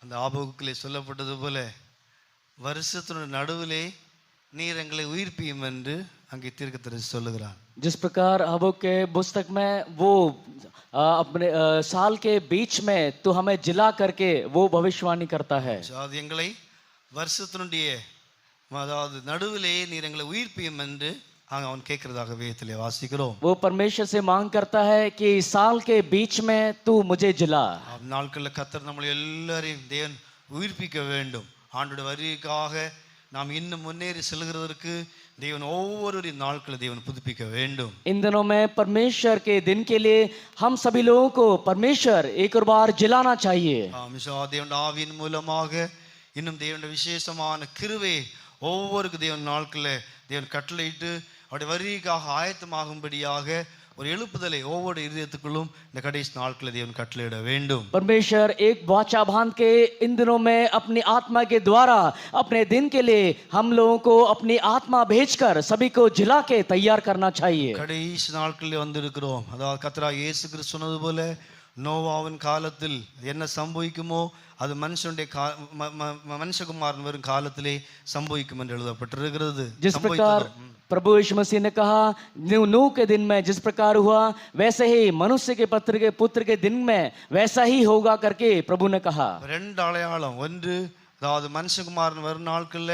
அந்த ஆபகுக்கிலே சொல்லப்பட்டது போல வருஷத்தினுடைய நடுவிலே நீர் எங்களை உயிர்ப்பியும் என்று அங்கே தீர்க்கதரிசி சொல்லுகிறான். जिस प्रकार हबक्क के पुस्तक में वो अपने साल के बीच में तो हमें जिला करके वो भविष्यवाणी करता है. அது எங்களை வருஷத்தினுடைய அதாவது நடுவிலே நீர் எங்களை உயிர்ப்பியும் என்று அவன் கேட்கிறதாக வேதத்திலே வாசிக்கிறோம். वो परमेश्वर से मांग करता है कि साल के बीच में तू मुझे जिला. நாட்களில் கர்த்தர் நம்மளை எல்லாரையும் தேவன் உயிர்ப்பிக்க வேண்டும். ஆண்டோட வருகைக்காக நாம் இன்னும் முன்னேறி செல்கிறதற்கு தேவன் ஒவ்வொரு நாட்களில் தேவன் புதுப்பிக்க வேண்டும். इन दिनों में परमेश्वर के दिन के लिए हम सभी लोगों को परमेश्वर एक और बार जिलाना चाहिए. தேவன் ஆவியின் மூலமாக இன்னும் தேவனுடைய விசேஷமான கிருபை ஒவ்வொருக்கு தேவன் நாட்களில் தேவன் கட்டளையிட்டு அவருடைய வருகைக்காக ஆயத்தமாகும்படியாக ஒரு எழுப்புதலை ஒவ்வொரு இதயத்துக்குள்ளும் இந்த கடைசி நாட்களில் தேவன் கட்டளையிட வேண்டும். परमेश्वर एक वाचा बांध के इन दिनों में अपनी आत्मा के द्वारा अपने दिन के लिए हम लोगों को अपनी आत्मा भेजकर सभी को जिला के तैयार करना चाहिए. கடைசி நாட்களில் வந்திருக்கிறோம். அதாவது கர்த்தராகிய இயேசு கிறிஸ்து சொன்னது போல நோவாவின் காலத்தில் என்ன சம்பவிக்குமோ அது மனுஷகுமாரன் வரும் காலத்திலே சம்பவிக்கும் என்று எழுதப்பட்டிருக்கிறது. जिस प्रकार प्रभु यीशु मसीह ने कहा नूह के दिन में जिस प्रकार हुआ वैसे ही मनुष्य के पुत्र के दिन में वैसा ही होगा करके प्रभु ने कहा. ரெண்டு அடையாளம். ஒன்று அதாவது மனுஷகுமாரன் வரும் நாட்கள்ல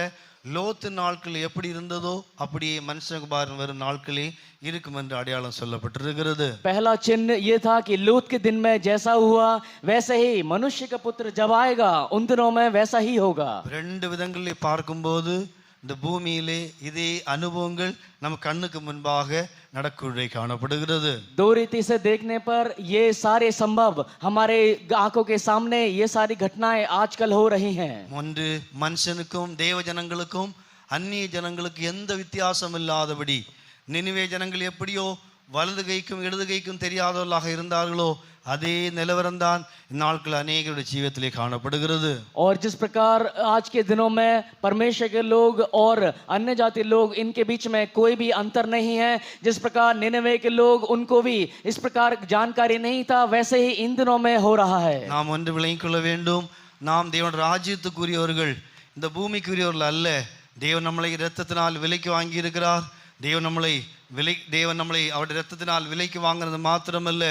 லோத்து நாட்கள் எப்படி இருந்ததோ அப்படியே மனுஷகுமாரன் வரும் நாட்களே இருக்கும் என்று அடையாளம் சொல்லப்பட்டிருக்கிறது. पहला चिन्ह ये था कि लूत के दिन में जैसा हुआ वैसे ही मनुष्य का पुत्र जब आएगा उन दिनों में वैसा ही होगा. ரெண்டு விதங்களில் பார்க்கும்போது இந்த பூமியிலே இதே அனுபவங்கள் நம்ம கண்ணுக்கு முன்பாக நடக்குள்ளே காணப்படுகிறது. दो रीति से देखने पर ये सारे संभव हमारे आंखों के सामने ये सारी घटनाएं आजकल हो रही हैं. ஒன்று மனுஷனுக்கும் தேவ ஜனங்களுக்கும் அந்நிய ஜனங்களுக்கு எந்த வித்தியாசம் இல்லாதபடி நினிவே ஜனங்கள் எப்படியோ வலது கைக்கும் இடது கைக்கும் தெரியாதவர்களாக இருந்தார்களோ அதே நிலவரம்தான் இந்நாட்கள் அநேகருடைய ஜீவிதத்திலே காணப்படுகிறது. और जिस प्रकार आज के दिनों में परमेश्वर के लोग और अन्य जाति लोग इनके बीच में कोई भी अंतर नहीं है. जिस प्रकार निनवे के लोग उनको भी इस प्रकार जानकारी नहीं था वैसे ही इन दिनों में हो रहा है. நாம் ஒன்று விளங்கிக் கொள்ள வேண்டும். நாம் தேவன் ராஜ்யத்துக்குரியவர்கள், இந்த பூமிக்குரியவர்கள் அல்ல. தேவன் நம்மளை இரத்தத்தினால் விலைக்கு வாங்கி இருக்கிறார். தேவன் நம்மளை அவருடைய இரத்தத்தினால் விலைக்கு வாங்கினது மாத்திரமல்ல,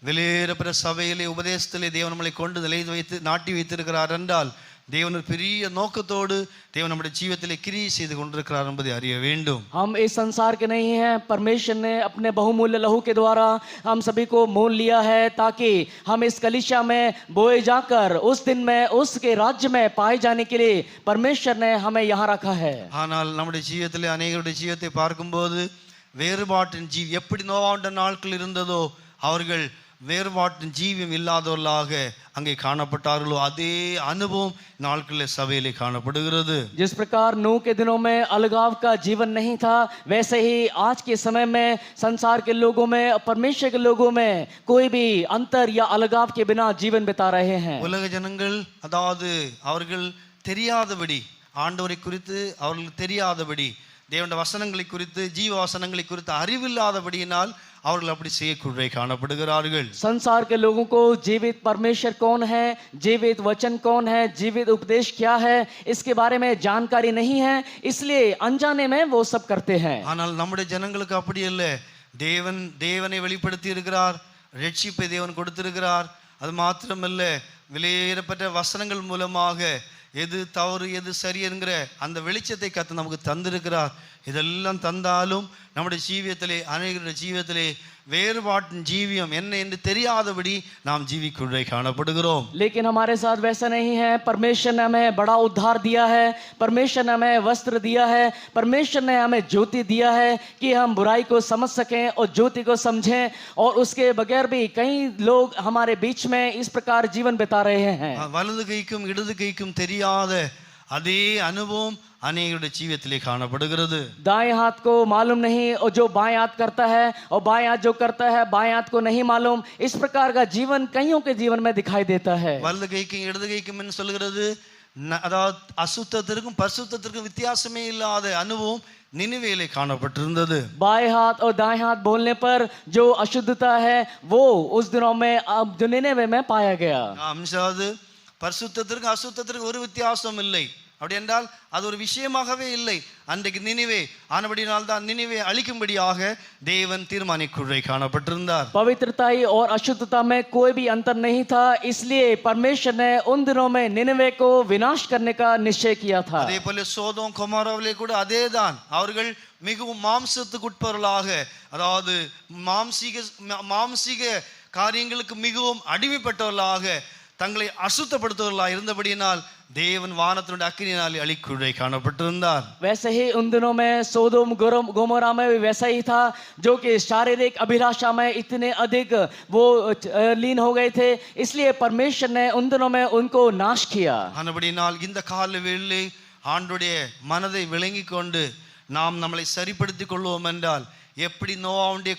வெளியேறப்பெற சபையிலே உபதேசத்திலே தேவன் நம்மளை கொண்டு நாட்டி வைத்திருக்கிறார் என்றால் தேவன் ஒரு பெரிய நோக்கத்தோடு தேவன் நம்முடைய ஜீவிதத்திலே கிரியை செய்து கொண்டிருக்கிறார் என்பதை அறிய வேண்டும். हम इस संसार के नहीं हैं. परमेश्वर ने अपने बहुमूल्य लहू के द्वारा हम सभी को मोल लिया है ताकि हम इस कलीसिया में बोए जाकर उस दिन में उसके राज्य में पाए जाने के लिए परमेश्वर ने हमें यहाँ रखा है. ஆனால் நம்முடைய ஜீவிதத்திலே அநேகருடைய ஜீவிதத்தை பார்க்கும்போது வேறுபாட்டின் எப்படி நோவாண்ட நாட்கள் இருந்ததோ அவர்கள் வேறுபாட்டின் ஜீவியம் இல்லாதவர்களாக அங்கே காணப்பட்டார்களோ அதே அனுபவம் நாட்களில் சபையிலே காணப்படுகிறது. जिस प्रकार नूह के दिनों में अलगाव का जीवन नहीं था वैसे ही आज के समय में संसार के लोगों में परमेश्वर के लोगों में कोई भी अंतर या अलगाव के बिना जीवन बिता रहे हैं. உலக ஜனங்கள் அதாவது அவர்கள் தெரியாதபடி ஆண்டவரை குறித்து அவர்களுக்கு தெரியாதபடி தேவனுடைய வசனங்களை குறித்து ஜீவ வசனங்களை குறித்து அறிவில்லாதபடியினால் அவர்கள் அப்படி செய்யக்கூட காணப்படுகிறார்கள். संसार के लोगों को जीवित परमेश्वर कौन है, जीवित वचन कौन है, जीवित उपदेश क्या है इसके बारे में जानकारी नहीं है, इसलिए अनजाने में वो सब करते हैं. ஆனால் நம்முடைய ஜனங்களுக்கு அப்படி அல்ல. தேவனை வெளிப்படுத்தி இருக்கிறார். ரட்சிப்பை தேவன் கொடுத்திருக்கிறார். அது மாத்திரமல்ல விலையேறப்பட்ட வசனங்கள் மூலமாக எது தவறு எது சரி என்கிற அந்த வெளிச்சத்தை கர்த்தர் நமக்கு தந்திருக்கிறார். இதெல்லாம் தந்தாலும் நம்முடைய ஜீவியத்திலே அநேகருடைய ஜீவியத்திலே வேறுபாட்டின் ஜீவியம் என்ன என்று தெரியாதபடி நாம் ஜீவிக்குள்ளே காணப்படுகிறோம். लेकिन हमारे साथ वैसा नहीं है. परमेश्वर ने हमें बड़ा उद्धार दिया है, परमेश्वर ने हमें वस्त्र दिया है, परमेश्वर ने हमें ज्योति दिया है कि हम बुराई को समझ सकें और ज्योति को समझें. और उसके बगैर भी कई लोग हमारे बीच में इस प्रकार जीवन बिता रहे हैं. வலது கைக்கும் இடது கைக்கும் தெரியாத அதே அனுபவம் अनेक जीवितले காணப்படுகிறது. दाएं हाथ को मालूम नहीं और जो बाएं हाथ करता है और बाएं हाथ जो करता है बाएं हाथ को नहीं मालूम. इस प्रकार का जीवन कईयों के जीवन में दिखाई देता है. வலது கைக்கும் இடது கைக்கும் என்ன சொல்கிறது? அதாவது அசுத்தத்திற்கும் பரிசுத்தத்திற்கும் வித்தியாசமே இல்லாத அனுபவம் निनिवेले காணப்பட்டிருந்தது. बाएं हाथ और दाएं हाथ बोलने पर जो अशुद्धता है वो उस दिनों में जो निनिवे में पाया गया. அம்சாது பரிசுத்தத்திற்கும் அசுத்தத்திற்கும் ஒரு வித்தியாசம் இல்லை. அப்படி என்றால் அது ஒரு விஷயமாகவே இல்லை. அன்றைக்கு நினிவே ஆனபடினால் தான் நினிவே அழிக்கும்படியாக தேவன் தீர்மானிக்குள்ளே காணப்பட்டிருந்தார். पवित्रताई और अशुद्धता में कोई भी अंतर नहीं था, इसलिए परमेश्वर ने उन दिनों में निनवे को विनाश करने का निश्चय किया था. அதே போல சோதோம் கொமோராவிலே கூட அதேதான். அவர்கள் மிகவும் மாம்சத்துக்கு உட்பவர்களாக, அதாவது மாம்சீக காரியங்களுக்கு மிகவும் அடிமைப்பட்டவர்களாக, தங்களை அசுத்தப்படுத்துவர்களாக இருந்தபடியினால் தேவன் வானத்தினுடைய அக்கினியினால் அழிக்குள்ளே காணப்பட்டிருந்தார். वैसे ही उन दिनों में सोदोम गोमोरा में भी वैसा ही था, जो कि शारीरिक अभिलाषा में इतने अधिक वो लीन हो गए थे, इसलिए परमेश्वर ने उन दिनों में उनको नाश किया. ஆனபடியினால் இந்த காலவேளை ஆண்டுடைய மனதை விளங்கி கொண்டு நாம் நம்மளை சரிப்படுத்திக் கொள்வோம் என்றால், எப்படி நோவாவுடைய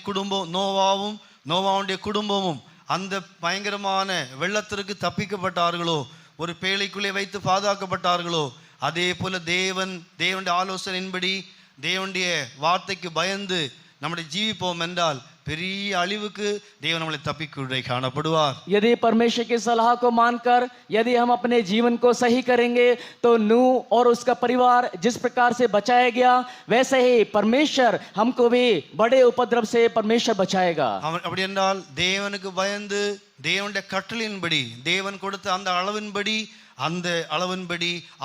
குடும்பமும் அந்த பயங்கரமான வெள்ளத்திற்கு தப்பிக்கப்பட்டார்களோ, ஒரு பேழைக்குள்ளே வைத்து பாதுகாக்கப்பட்டார்களோ, அதே போல தேவனுடைய ஆலோசனையின்படி தேவனுடைய வார்த்தைக்கு பயந்து நம்முடைய ஜீவிப்போம் என்றால் பெரிய அழிவுக்கு தேவன் நம்மளை தப்பிக்குள்ளே காணப்படுவார். यदि परमेश्वर की सलाह को मानकर यदि हम अपने जीवन को सही करेंगे, तो नूह और उसका परिवार जिस प्रकार से बचाया गया, वैसे ही परमेश्वर हमको भी बड़े उपद्रव से परमेश्वर बचाएगा. அப்படி என்றால் தேவனுக்கு பயந்து தேவனுடைய கட்டளையின்படி தேவன் கொடுத்த அந்த அளவின்படி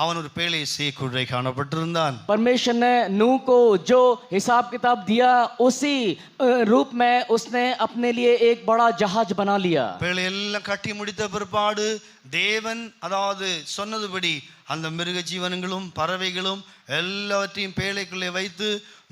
அவன் ஒரு பேழை செய்யக்குள்ளே காணப்பட்டிருந்தான். परमेश्वर ने नूह को जो हिसाब किताब दिया, उसी रूप में उसने अपने लिए एक बड़ा जहाज बना लिया. பேழை எல்லாம் கட்டி முடித்த பிற்பாடு தேவன் அதாவது சொன்னதுபடி அந்த மிருக ஜீவன்களும் பறவைகளும் எல்லாவற்றையும் பேழைக்குள்ளே வைத்து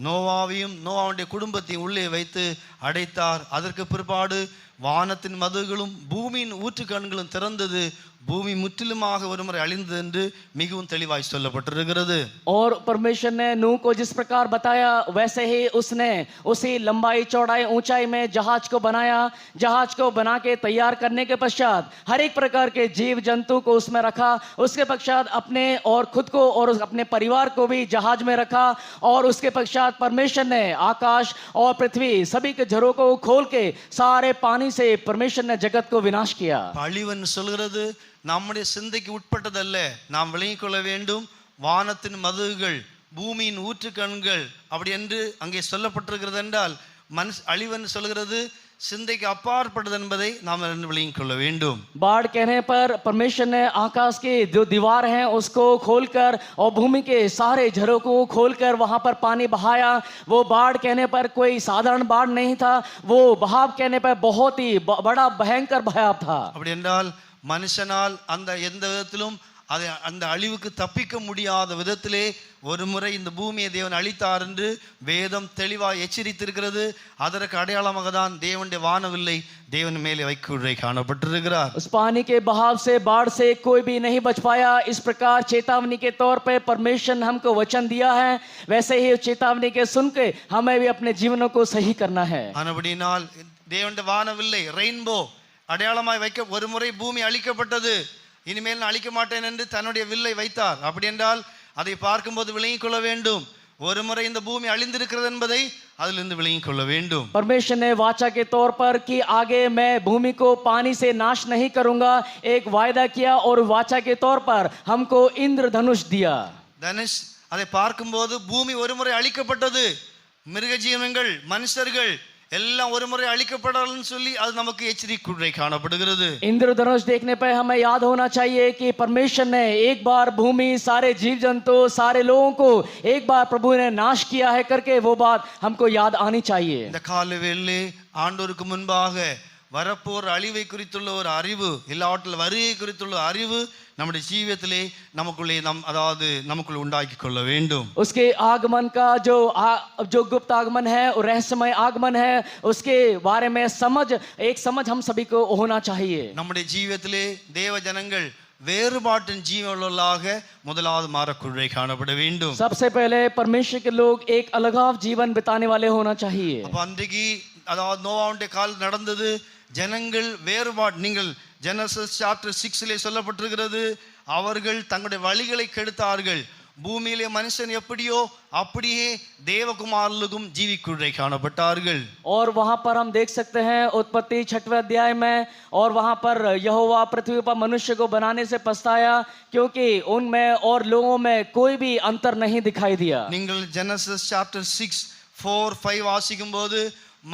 நோவாவுடைய குடும்பத்தையும் உள்ளே வைத்து அடைத்தார். அதற்கு பிற்பாடு வானத்தின் மதுகளும் பூமியின் ஊற்றுக்கண்களும் திறந்தது. பூமி முற்றிலுமாக ஒருமுறை அழிந்தது என்று மிகவும் தெளிவாய் சொல்லப்பட்டிருக்கிறது. और परमेश्वर ने नूह को जिस प्रकार बताया, वैसे ही उसने उसी लंबाई चौड़ाई ऊंचाई में जहाज को बनाया. जहाज को बना के तैयार करने के पश्चात हर एक प्रकार के जीव जंतु को उसमें रखा. उसके पश्चात अपने और खुद को और अपने परिवार को भी जहाज में रखा. और उसके पश्चात परमेश्वर ने आकाश और पृथ्वी सभी के झरों को खोल के सारे पानी से परमेश्वर ने जगत को विनाश किया. அழிவன் சொல்கிறது நம்முடைய சிந்தைக்கு உட்பட்டதல்ல. நாம் விளங்கிக் கொள்ள வேண்டும், வானத்தின் மதுகள் பூமியின் ஊற்றுக்கண்கள் அப்படி என்று அங்கே சொல்லப்பட்டிருக்கிறது என்றால், அழிவன் சொல்கிறது சிந்தைக்கு அப்பாற்பட்டது என்பதை நாம் விளங்கிக் கொள்ள வேண்டும். बाढ़ कहने पर परमेश्वर ने आकाश की जो दीवार है उसको खोलकर और भूमि के सारे झरों को खोलकर वहां पर पानी बहाया. वो बाढ़ कहने पर कोई साधारण बाढ़ नहीं था, वो बहाव कहने पर बहुत ही बड़ा भयंकर बहाव था. அப்படி என்றால் மனுஷனால் அந்த எந்த விதத்திலும் அந்த அழிவுக்கு தப்பிக்க முடியாத விதத்திலே ஒரு முறை இந்த பூமியை தேவன் அழித்தார் என்று வேதம் தெளிவாக எச்சரித்திருக்கிறது. அதற்கு அடையாளமாக தான் தேவனுடைய வானவில்லை தேவன் மேலே வைக்குள்ளே காணப்பட்டிருக்கிறார். उस पानी के बहाव से, बाढ़ से कोई भी नहीं बच पाया. इस प्रकार चेतावनी के तौर पे परमेश्वर ने हमको वचन दिया है, वैसे ही चेतावनी के सुन के हमें भी अपने जीवनों को सही करना है. ஆனபடினால் தேவனுடைய வானவில்லை ரெயின்போ அடையாளமாய் வைக்க ஒரு முறை பூமி அழிக்கப்பட்டது, இனிமேல் நான் அழிக்க மாட்டேன் என்று தன்னுடைய வில்லை வைத்தார். அப்படி என்றால் அதை பார்க்கும்போது விளங்கிக் கொள்ள வேண்டும், ஒரு முறை இந்த பூமி அழிந்திருக்கிறது என்பதை அதிலிருந்து விளங்கிக் கொள்ள வேண்டும். परमेश्वर ने वाचा के तौर पर कि आगे मैं भूमि को पानी से नाश नहीं करूंगा, एक वायदा किया और वाचा के तौर पर हमको इंद्रधनुष दिया. தனுஷ் அதை பார்க்கும்போது பூமி ஒரு முறை அழிக்கப்பட்டது, மிருக ஜீவன்கள் மனுஷர்கள் எல்லாம் ஒரு முறை அழிக்கப்படலன்னு சொல்லி அது நமக்கு எச்சரிக்கைக்குள்ளே காணப்படுகிறது. इंद्रधनुष देखने पर हमें याद होना चाहिए कि परमेश्वर ने एक बार भूमि, सारे जीव जंतु, सारे लोगों को एक बार प्रभु ने नाश किया है करके वो बात हमको याद आनी चाहिए. இந்த காலவேளை ஆண்டவருக்கு முன்பாக வரப்போர் அழிவை குறித்துள்ள ஒரு அறிவு, எல்லாவற்றில் வருகை குறித்துள்ள அறிவு நம்முடைய ஜீவியத்திலே நமக்குள்ளே உண்டாக்கி கொள்ள வேண்டும். उसके आगमन का जो गुप्त आगमन है और रहस्यमय आगमन है, उसके बारे में एक समझ हम सभी को होना चाहिए. நம்முடைய ஜீவியத்திலே தேவ ஜனங்கள் வேறுபாட்டின் ஜீவனுள்ளாக முதலாவது மாறக்குள்ளே காணப்பட வேண்டும். सबसे पहले परमेश्वर के लोग एक अलगाव जीवन बिताने वाले होना चाहिए. அப்ப அன்றைக்கு அதாவது நோவாவுடைய கால் நடந்தது, ஜனங்கள் வேறுபாடு. நீங்கள் ஜெனசிஸ் சாப்டர் 6 சொல்லப்பட்டிருக்கிறது, அவர்கள் தங்களுடைய வழிகளை கெடுத்தார்கள், பூமியிலே மனுஷன் எப்படியோ அப்படியே தேவகுமாரர்களும் ஜீவிக்குள்ளே காணப்பட்டார்கள். और वहां पर हम देख सकते हैं उत्पत्ति 6वें अध्याय में, और वहां पर यहोवा पृथ्वी पर मनुष्य को बनाने से पछताया क्योंकि उनमें और लोगों में कोई भी अंतर नहीं दिखाई दिया. நீங்கள் ஜெனசிஸ் சாப்டர் 6:4-5 வாசிக்கும் போது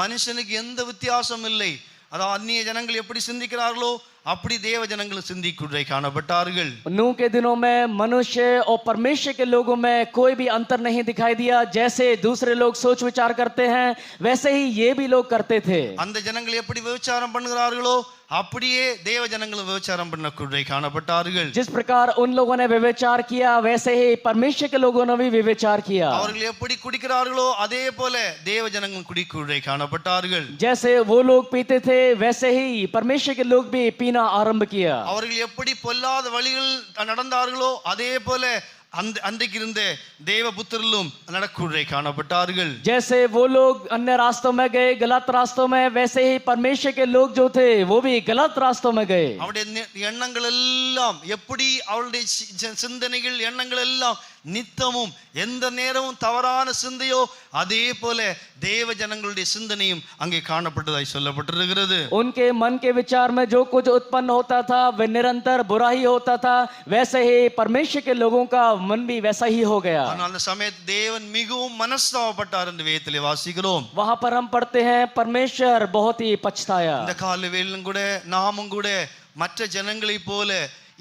மனுஷனுக்கு எந்த வித்தியாசம் இல்லை. அதாவது அந்நிய ஜனங்கள் எப்படி சிந்திக்கிறார்களோ அப்படி தேவ ஜனங்கள் சிந்திக்குள்ளே காணப்பட்டார்கள். नूह के दिनों में मनुष्य और परमेश्वर के लोगों में कोई भी अंतर नहीं दिखाई दिया. जैसे दूसरे लोग सोच विचार करते हैं वैसे ही ये भी लोग करते थे. அந்த ஜனங்கள் எப்படி விபச்சாரம் பண்ணுகிறார்களோ அப்படியே தேவ ஜனங்களும் விபச்சாரம் பண்ணக்குள்ளே காணப்பட்டார்கள். जिस प्रकार उन लोगों ने व्यभिचार किया वैसे ही परमेश्वर के लोगों ने भी व्यभिचार किया. அவர்கள் எப்படி குடிக்கிறார்களோ அதே போல தேவ ஜனங்களும் குடிக்குள்ளே காணப்பட்டார்கள். जैसे वो लोग पीते थे वैसे ही परमेश्वर के लोग भी पीना आरंभ किया. அவர்கள் எப்படி பொல்லாத வழிகள் நடந்தார்களோ அதே போல அன்றைக்கு இருந்த தேவபுத்திரர்களும் நடக்குள்ளே காணப்பட்டார்கள். जैसे वो लोग अन्य रास्तों में गए, गलत रास्तों में, वैसे ही परमेश्वर के लोग जो थे वो भी गलत रास्तों में गए. அவருடைய எண்ணங்கள் எல்லாம் எப்படி, அவருடைய சிந்தனைகள் எண்ணங்கள் எல்லாம் நித்தமும் எந்த நேரமும் தவறான சிந்தையோ அதே போல தேவ ஜனங்களுடைய சிந்தனையும் அங்கே காணப்பட்டதாய் சொல்லப்பட்டிருக்கிறது. उनके मन के विचार में जो कुछ उत्पन्न होता था वह निरंतर बुरा ही होता था. वैसे ही परमेश्वर के लोगों का मन भी वैसा ही हो गया. ஆனால் அந்த சமயத்தில் தேவன் மிகவும் மனஸ்தாபப்பட்டார் என்று வேதத்திலே வாசிக்கிறோம். वहां पर हम पढ़ते हैं परमेश्वर बहुत ही पछताया. இந்த காலவேளையிலும் கூட நாமும் கூட மற்ற ஜனங்களைப் போல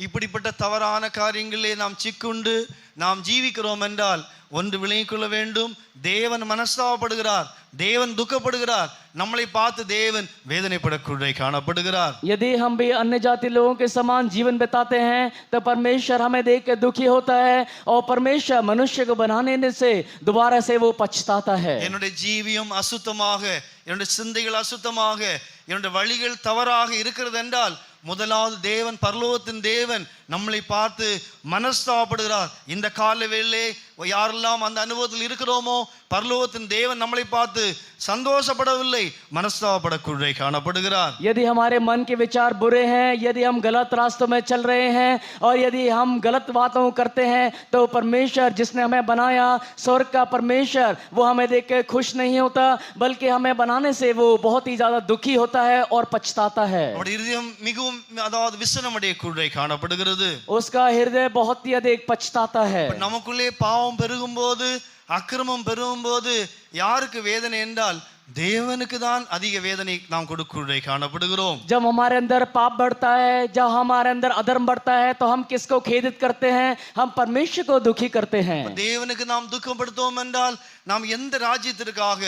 இப்படிப்பட்ட தவறான காரியங்களே நாம் சிக்குண்டு நாம் ஜீவிக்கிறோம் என்றால் ஒன்று விளங்கிக் கொள்ள வேண்டும், தேவன் மனஸ்தாபப்படுகிறார், தேவன் துக்கப்படுகிறார், நம்மளை பார்த்து தேவன் வேதனைப்படக்குள்ளே காணப்படுகிறார். यदि हम भी अन्य जाति लोगों के समान जीवन बिताते हैं तो परमेश्वर हमें देख के दुखी होता है और परमेश्वर मनुष्य को बनाने से दोबारा से वो पछताता है. என்னுடைய ஜீவியம் அசுத்தமாக, என்னுடைய சிந்தைகள் அசுத்தமாக, என்னுடைய வழிகள் தவறாக இருக்கிறது என்றால் முதலாவது தேவன், பரலோகத்தின் தேவன் நம்மளை பார்த்து மனஸ்தாபப்படுகிறார். இந்த காலவேளையிலே யாரெல்லாம் அந்த அனுபவத்தில் இருக்கிறோமோ பரலோகத்தின் தேவன் நம்மளை பார்த்து சந்தோஷப்படவில்லை, மனஸ்தாபப்படக்குள்ளே காணப்படுகிறார். यदि हमारे मन के विचार बुरे हैं, यदि हम गलत रास्तों में चल रहे हैं और यदि हम गलत बातों करते हैं तो परमेश्वर जिसने हमें बनाया, स्वर्ग का परमेश्वर, वो हमें देख के खुश नहीं होता बल्कि हमें बनाने से वो बहुत ही ज्यादा दुखी होता है और पछताता है. அவருடைய இதயம் மிகவும் அதாவது விசனமடையக்குள்ளே காணப்படுகிறது. उसका हृदय बहुत ही अधिक पछताता है. நமக்குள்ளே பாவம் பெருகும் போது, அக்கிரமம் பெருகும் போது யாருக்கு வேதனை என்றால் தேவனுக்கு தான் அதிக வேதனை நாம் கொடுக்குள்ளே காணப்படுகிறோம். जब हमारे अंदर पाप बढ़ता है, जब हमारे अंदर अधर्म बढ़ता है तो हम किसको खेदित करते हैं? हम परमेश्वर को दुखी करते हैं. தேவனுக்கு நாம் துக்கப்படுத்துவோம் என்றால் நாம் எந்த ராஜ்யத்திற்காக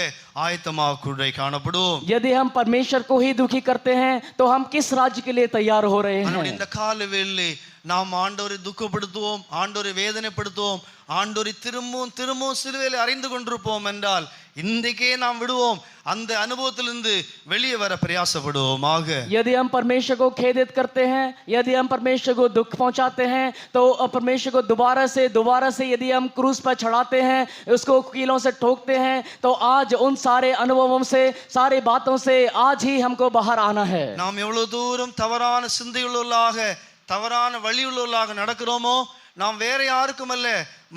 ஆயத்தமாகக்குள்ளே காணப்படுவோம்? यदि हम परमेश्वर को ही दुखी करते हैं तो हम किस राज्य के लिए तैयार हो रहे हैं? இந்த காலவேளையிலே நாம் ஆண்டவரை துக்கப்படுத்துவோம், ஆண்டவரை வேதனைப்படுத்துவோம், ஆண்டவரை திரும்பவும் சிலுவையில் அறைந்து கொண்டிருப்போம் என்றால் இன்றைக்கே நாம் விடுவோம், அந்த அனுபவத்திலிருந்து வெளியே வர பிரயாசப்படுவோமாக. यदि हम परमेश्वर को खेदित करते हैं, यदि हम परमेश्वर को दुख पहुंचाते हैं तो परमेश्वर को दोबारा से यदि हम क्रूस पर चढ़ाते हैं, उसको कीलों से ठोकते हैं, तो आज उन सारे अनुभवों से, सारी बातों से आज ही हमको बाहर आना है. நாம் எவ்வளவு தூரம் தவறான சிந்தையுள்ளவர்களாக, தவறான வழியுள்ளவர்களாக நடக்கிறோமோ நாம் வேற யாருக்கும் அல்ல,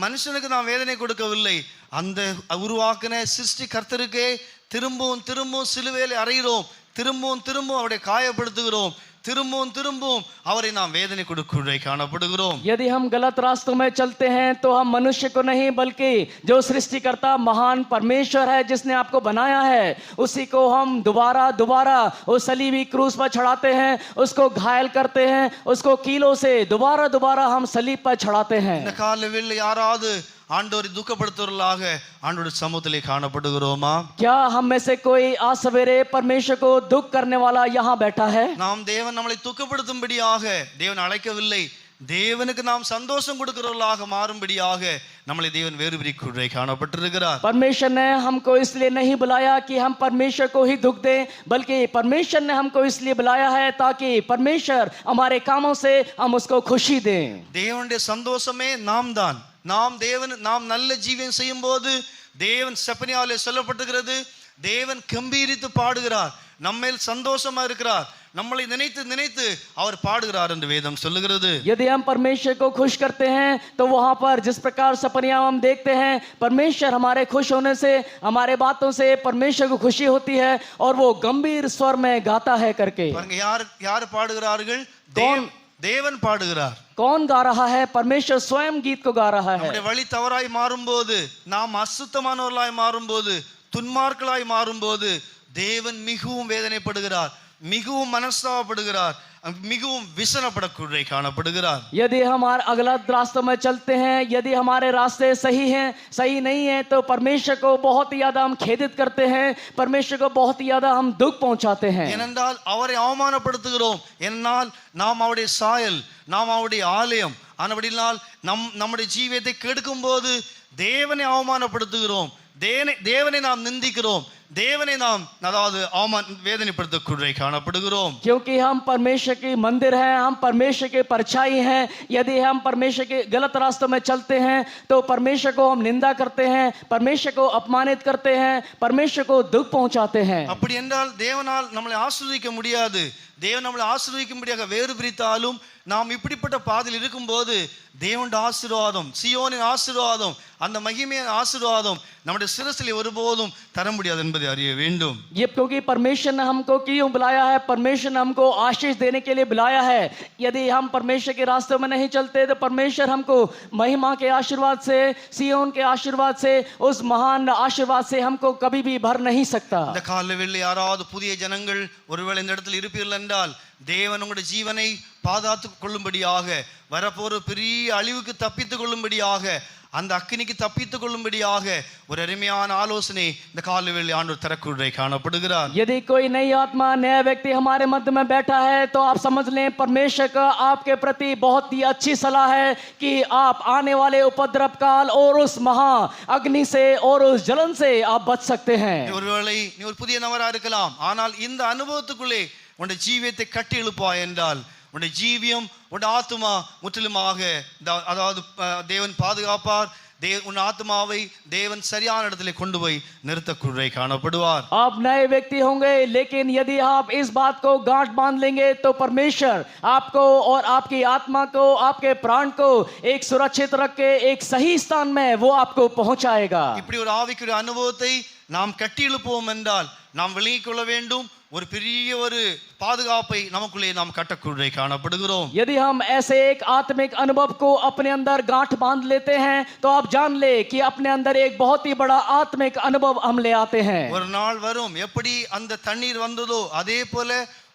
மனுஷனுக்கு நாம் வேதனை கொடுக்கவில்லை, அந்த உருவாக்கின சிருஷ்டி கர்த்தருக்கே திரும்பவும் சிலுவையில் அறைகிறோம், திரும்பவும் அவரை காயப்படுத்துகிறோம், திரும்பவும் அவரை நாம் வேதனை கொடுக்குள்ளே காணப்படுகிறோம். यदि हम गलत रास्तों में चलते हैं तो हम मनुष्य को नहीं बल्कि जो सृष्टिकर्ता महान परमेश्वर है जिसने आपको बनाया है उसी को हम दोबारा उस सलीबी क्रूस पर चढ़ाते हैं, उसको घायल करते हैं, उसको कीलों से दोबारा हम सलीब पर चढ़ाते हैं. இந்த காலவில் யாராவது ஆண்டவரை துக்கப்படுத்துவர்களாக ஆண்டவருடைய சமூகத்திலே காணப்படுகிறோமா? क्या हम में से कोई आज सवेरे परमेश्वर को दुख करने वाला यहाँ बैठा है? நாம் தேவன் நம்மளை துக்கப்படுத்தும்படியாக தேவன் அழைக்கவில்லை, தேவனுக்கு நாம் சந்தோஷம் கொடுக்கிறவர்களாக மாறும்படியாக நம்மளை தேவன் வேறுபிரிக்குள்ளே காணப்பட்டிருக்கிறார். परमेश्वर ने हमको इसलिए नहीं बुलाया कि हम परमेश्वर को ही दुख दें, बल्कि परमेश्वर ने हमको इसलिए बुलाया है ताकि परमेश्वर हमारे कामों से हम उसको खुशी दें. தேவனுடைய சந்தோஷமே நாம் நல்ல ஜீவியம் செய்யும் போது தேவன் செப்பனியாவிலே சொல்லப்பட்டிருக்கிறது, தேவன் கம்பீரித்து பாடுகிறார், நம்மேல் சந்தோஷமா இருக்கிறார், நம்மளை நினைத்து நினைத்து அவர் பாடுகிறார் என்று வேதம் சொல்லுகிறது. यदि हम परमेश्वर को खुश करते हैं तो वहां पर जिस प्रकार से परिणाम हम देखते हैं, परमेश्वर हमारे खुश होने से, हमारे बातों से परमेश्वर को खुशी होती है और वो गंभीर स्वर में गाता है करके। பாருங்க, யார் யார் பாடுகிறார்கள்? தேவன் பாடுகிறார். कौन गा रहा है? परमेश्वर स्वयं गीत को गा रहा है। நம்முடைய வழி தவறாய் மாறும்போது, நாம் அசுத்தமானவர்களாய் மாறும்போது, துன்மார்களாய் மாறும்போது தேவன் மிகவும் வேதனைப்படுகிறார், மிகவும் மனஸ்தாபப்படுகிறார், மிகவும் விசனப்படக்கூடிய காணப்படுகிறார். यदि हमारे गलत रास्तों में चलते हैं, यदि हमारे रास्ते सही हैं, सही नहीं है, तो परमेश्वर को बहुत ही ज्यादा हम खेदित करते हैं, परमेश्वर को बहुत ही ज्यादा हम दुख पहुंचाते हैं। ஏனென்றால் அவரை அவமானப்படுத்துகிறோம். என்னால் நாம் அவருடைய சாயல், நாம் அவருடைய ஆலயம் ஆனபடினால் நம்முடைய ஜீவியத்தை கெடுக்கும் போது தேவனை அவமானப்படுத்துகிறோம், தேவனை நாம் நிந்திக்கிறோம், தேவனை நாம் அதாவது வேதனைப்படுத்தக்கூடிய காணப்படுகிறோம். क्योंकि हम परमेश्वर की मंदिर हैं, हम परमेश्वर के परछाई हैं। यदि हम परमेश्वर के गलत रास्तों में चलते हैं तो परमेश्वर को हम निंदा करते हैं, परमेश्वर को अपमानित करते हैं, परमेश्वर को दुख पहुंचाते हैं। அப்படி என்றால் தேவனால் நம்மளை ஆசீர்வதிக்க முடியாது. தேவன் நம்மளை ஆசீர்வதிக்கும்படியாக வேறு பிரித்தாலும் நாம் இப்படிப்பட்ட பாதையில் இருக்கும்போது தேவனுடைய ஆசீர்வாதம், சியோனின் ஆசீர்வாதம், அந்த மகிமையின் ஆசீர்வாதம் நம்முடைய சிரசிலே ஒருபோதும் தர முடியாது என்பதை அறிய வேண்டும். ये क्योंकि परमेश्वर ने हमको क्यों बुलाया है? परमेश्वर ने हमको आशीष देने के लिए बुलाया है। यदि हम परमेश्वर के रास्ते में नहीं चलते तो परमेश्वर हमको महिमा के आशीर्वाद से, सियोन के आशीर्वाद से, उस महान आशीर्वाद से हमको कभी भी भर नहीं सकता। இந்த காலையில் யாராவது புதிய ஜனங்கள் ஒருவேளை இந்த இடத்தில் இருப்பீர்கள் என்றால் தேவன் உங்களுடைய ஜீவனை பாதுகாத்துக் கொள்ளும்படியாக, வரப்போற பெரிய அழிவுக்கு தப்பித்துக் கொள்ளும்படியாக, அந்த அக்கினிக்கு தப்பித்துக் கொள்ளும்படியாக ஒரு அருமையான ஆலோசனை இந்த காலையில் ஆண்டவர் தரக்கூடிய காணப்படுகிறார். यदि कोई नई आत्मा, नया व्यक्ति हमारे मध्य में बैठा है तो आप समझ लें परमेश्वर का आपके प्रति बहुत ही अच्छी सलाह है कि आप आने वाले उपद्रव काल और उस महा अग्नि से और उस जलन से आप बच सकते हैं। ஒருவேளை நீ ஒரு புதிய நபரா இருக்கலாம், ஆனால் இந்த அனுபவத்துக்குள்ளே உன்னுடைய ஜீவியத்தை கட்டி எழுப்பாய் என்றால் உன்னுடைய ஜீவியம், உன்னுடைய ஆத்மா முற்றிலுமாக அதாவது தேவன் பாதுகாப்பார். உன் ஆத்மாவை தேவன் சரியான இடத்திலே கொண்டு போய் நிறுத்தக்கூடிய காணப்படுவார். आप नए व्यक्ति होंगे, लेकिन यदि आप इस बात को गांठ बांध लेंगे तो परमेश्वर आपको और आपकी आत्मा को, आपके प्राण को एक सुरक्षित रख के एक सही स्थान में वो आपको पहुंचाएगा। இப்படி ஒரு ஆவிக்குரிய அனுபவத்தை நாம் கட்டி எழுப்புவோம் என்றால் நாம் விளங்கிக் கொள்ள வேண்டும், ஒரு பெரிய ஒரு பாதுகாப்பை நமக்குள்ளே நாம் கட்டக்கூடிய காணப்படுகிறோம். यदि हम ऐसे एक आत्मिक अनुभव को अपने अंदर गांठ बांध लेते हैं तो आप जान ले कि अपने अंदर एक बहुत ही बड़ा आत्मिक अनुभव हम ले आते हैं। ஒரு நாள் வரும், எப்படி அந்த தண்ணீர் வந்ததோ அதே போல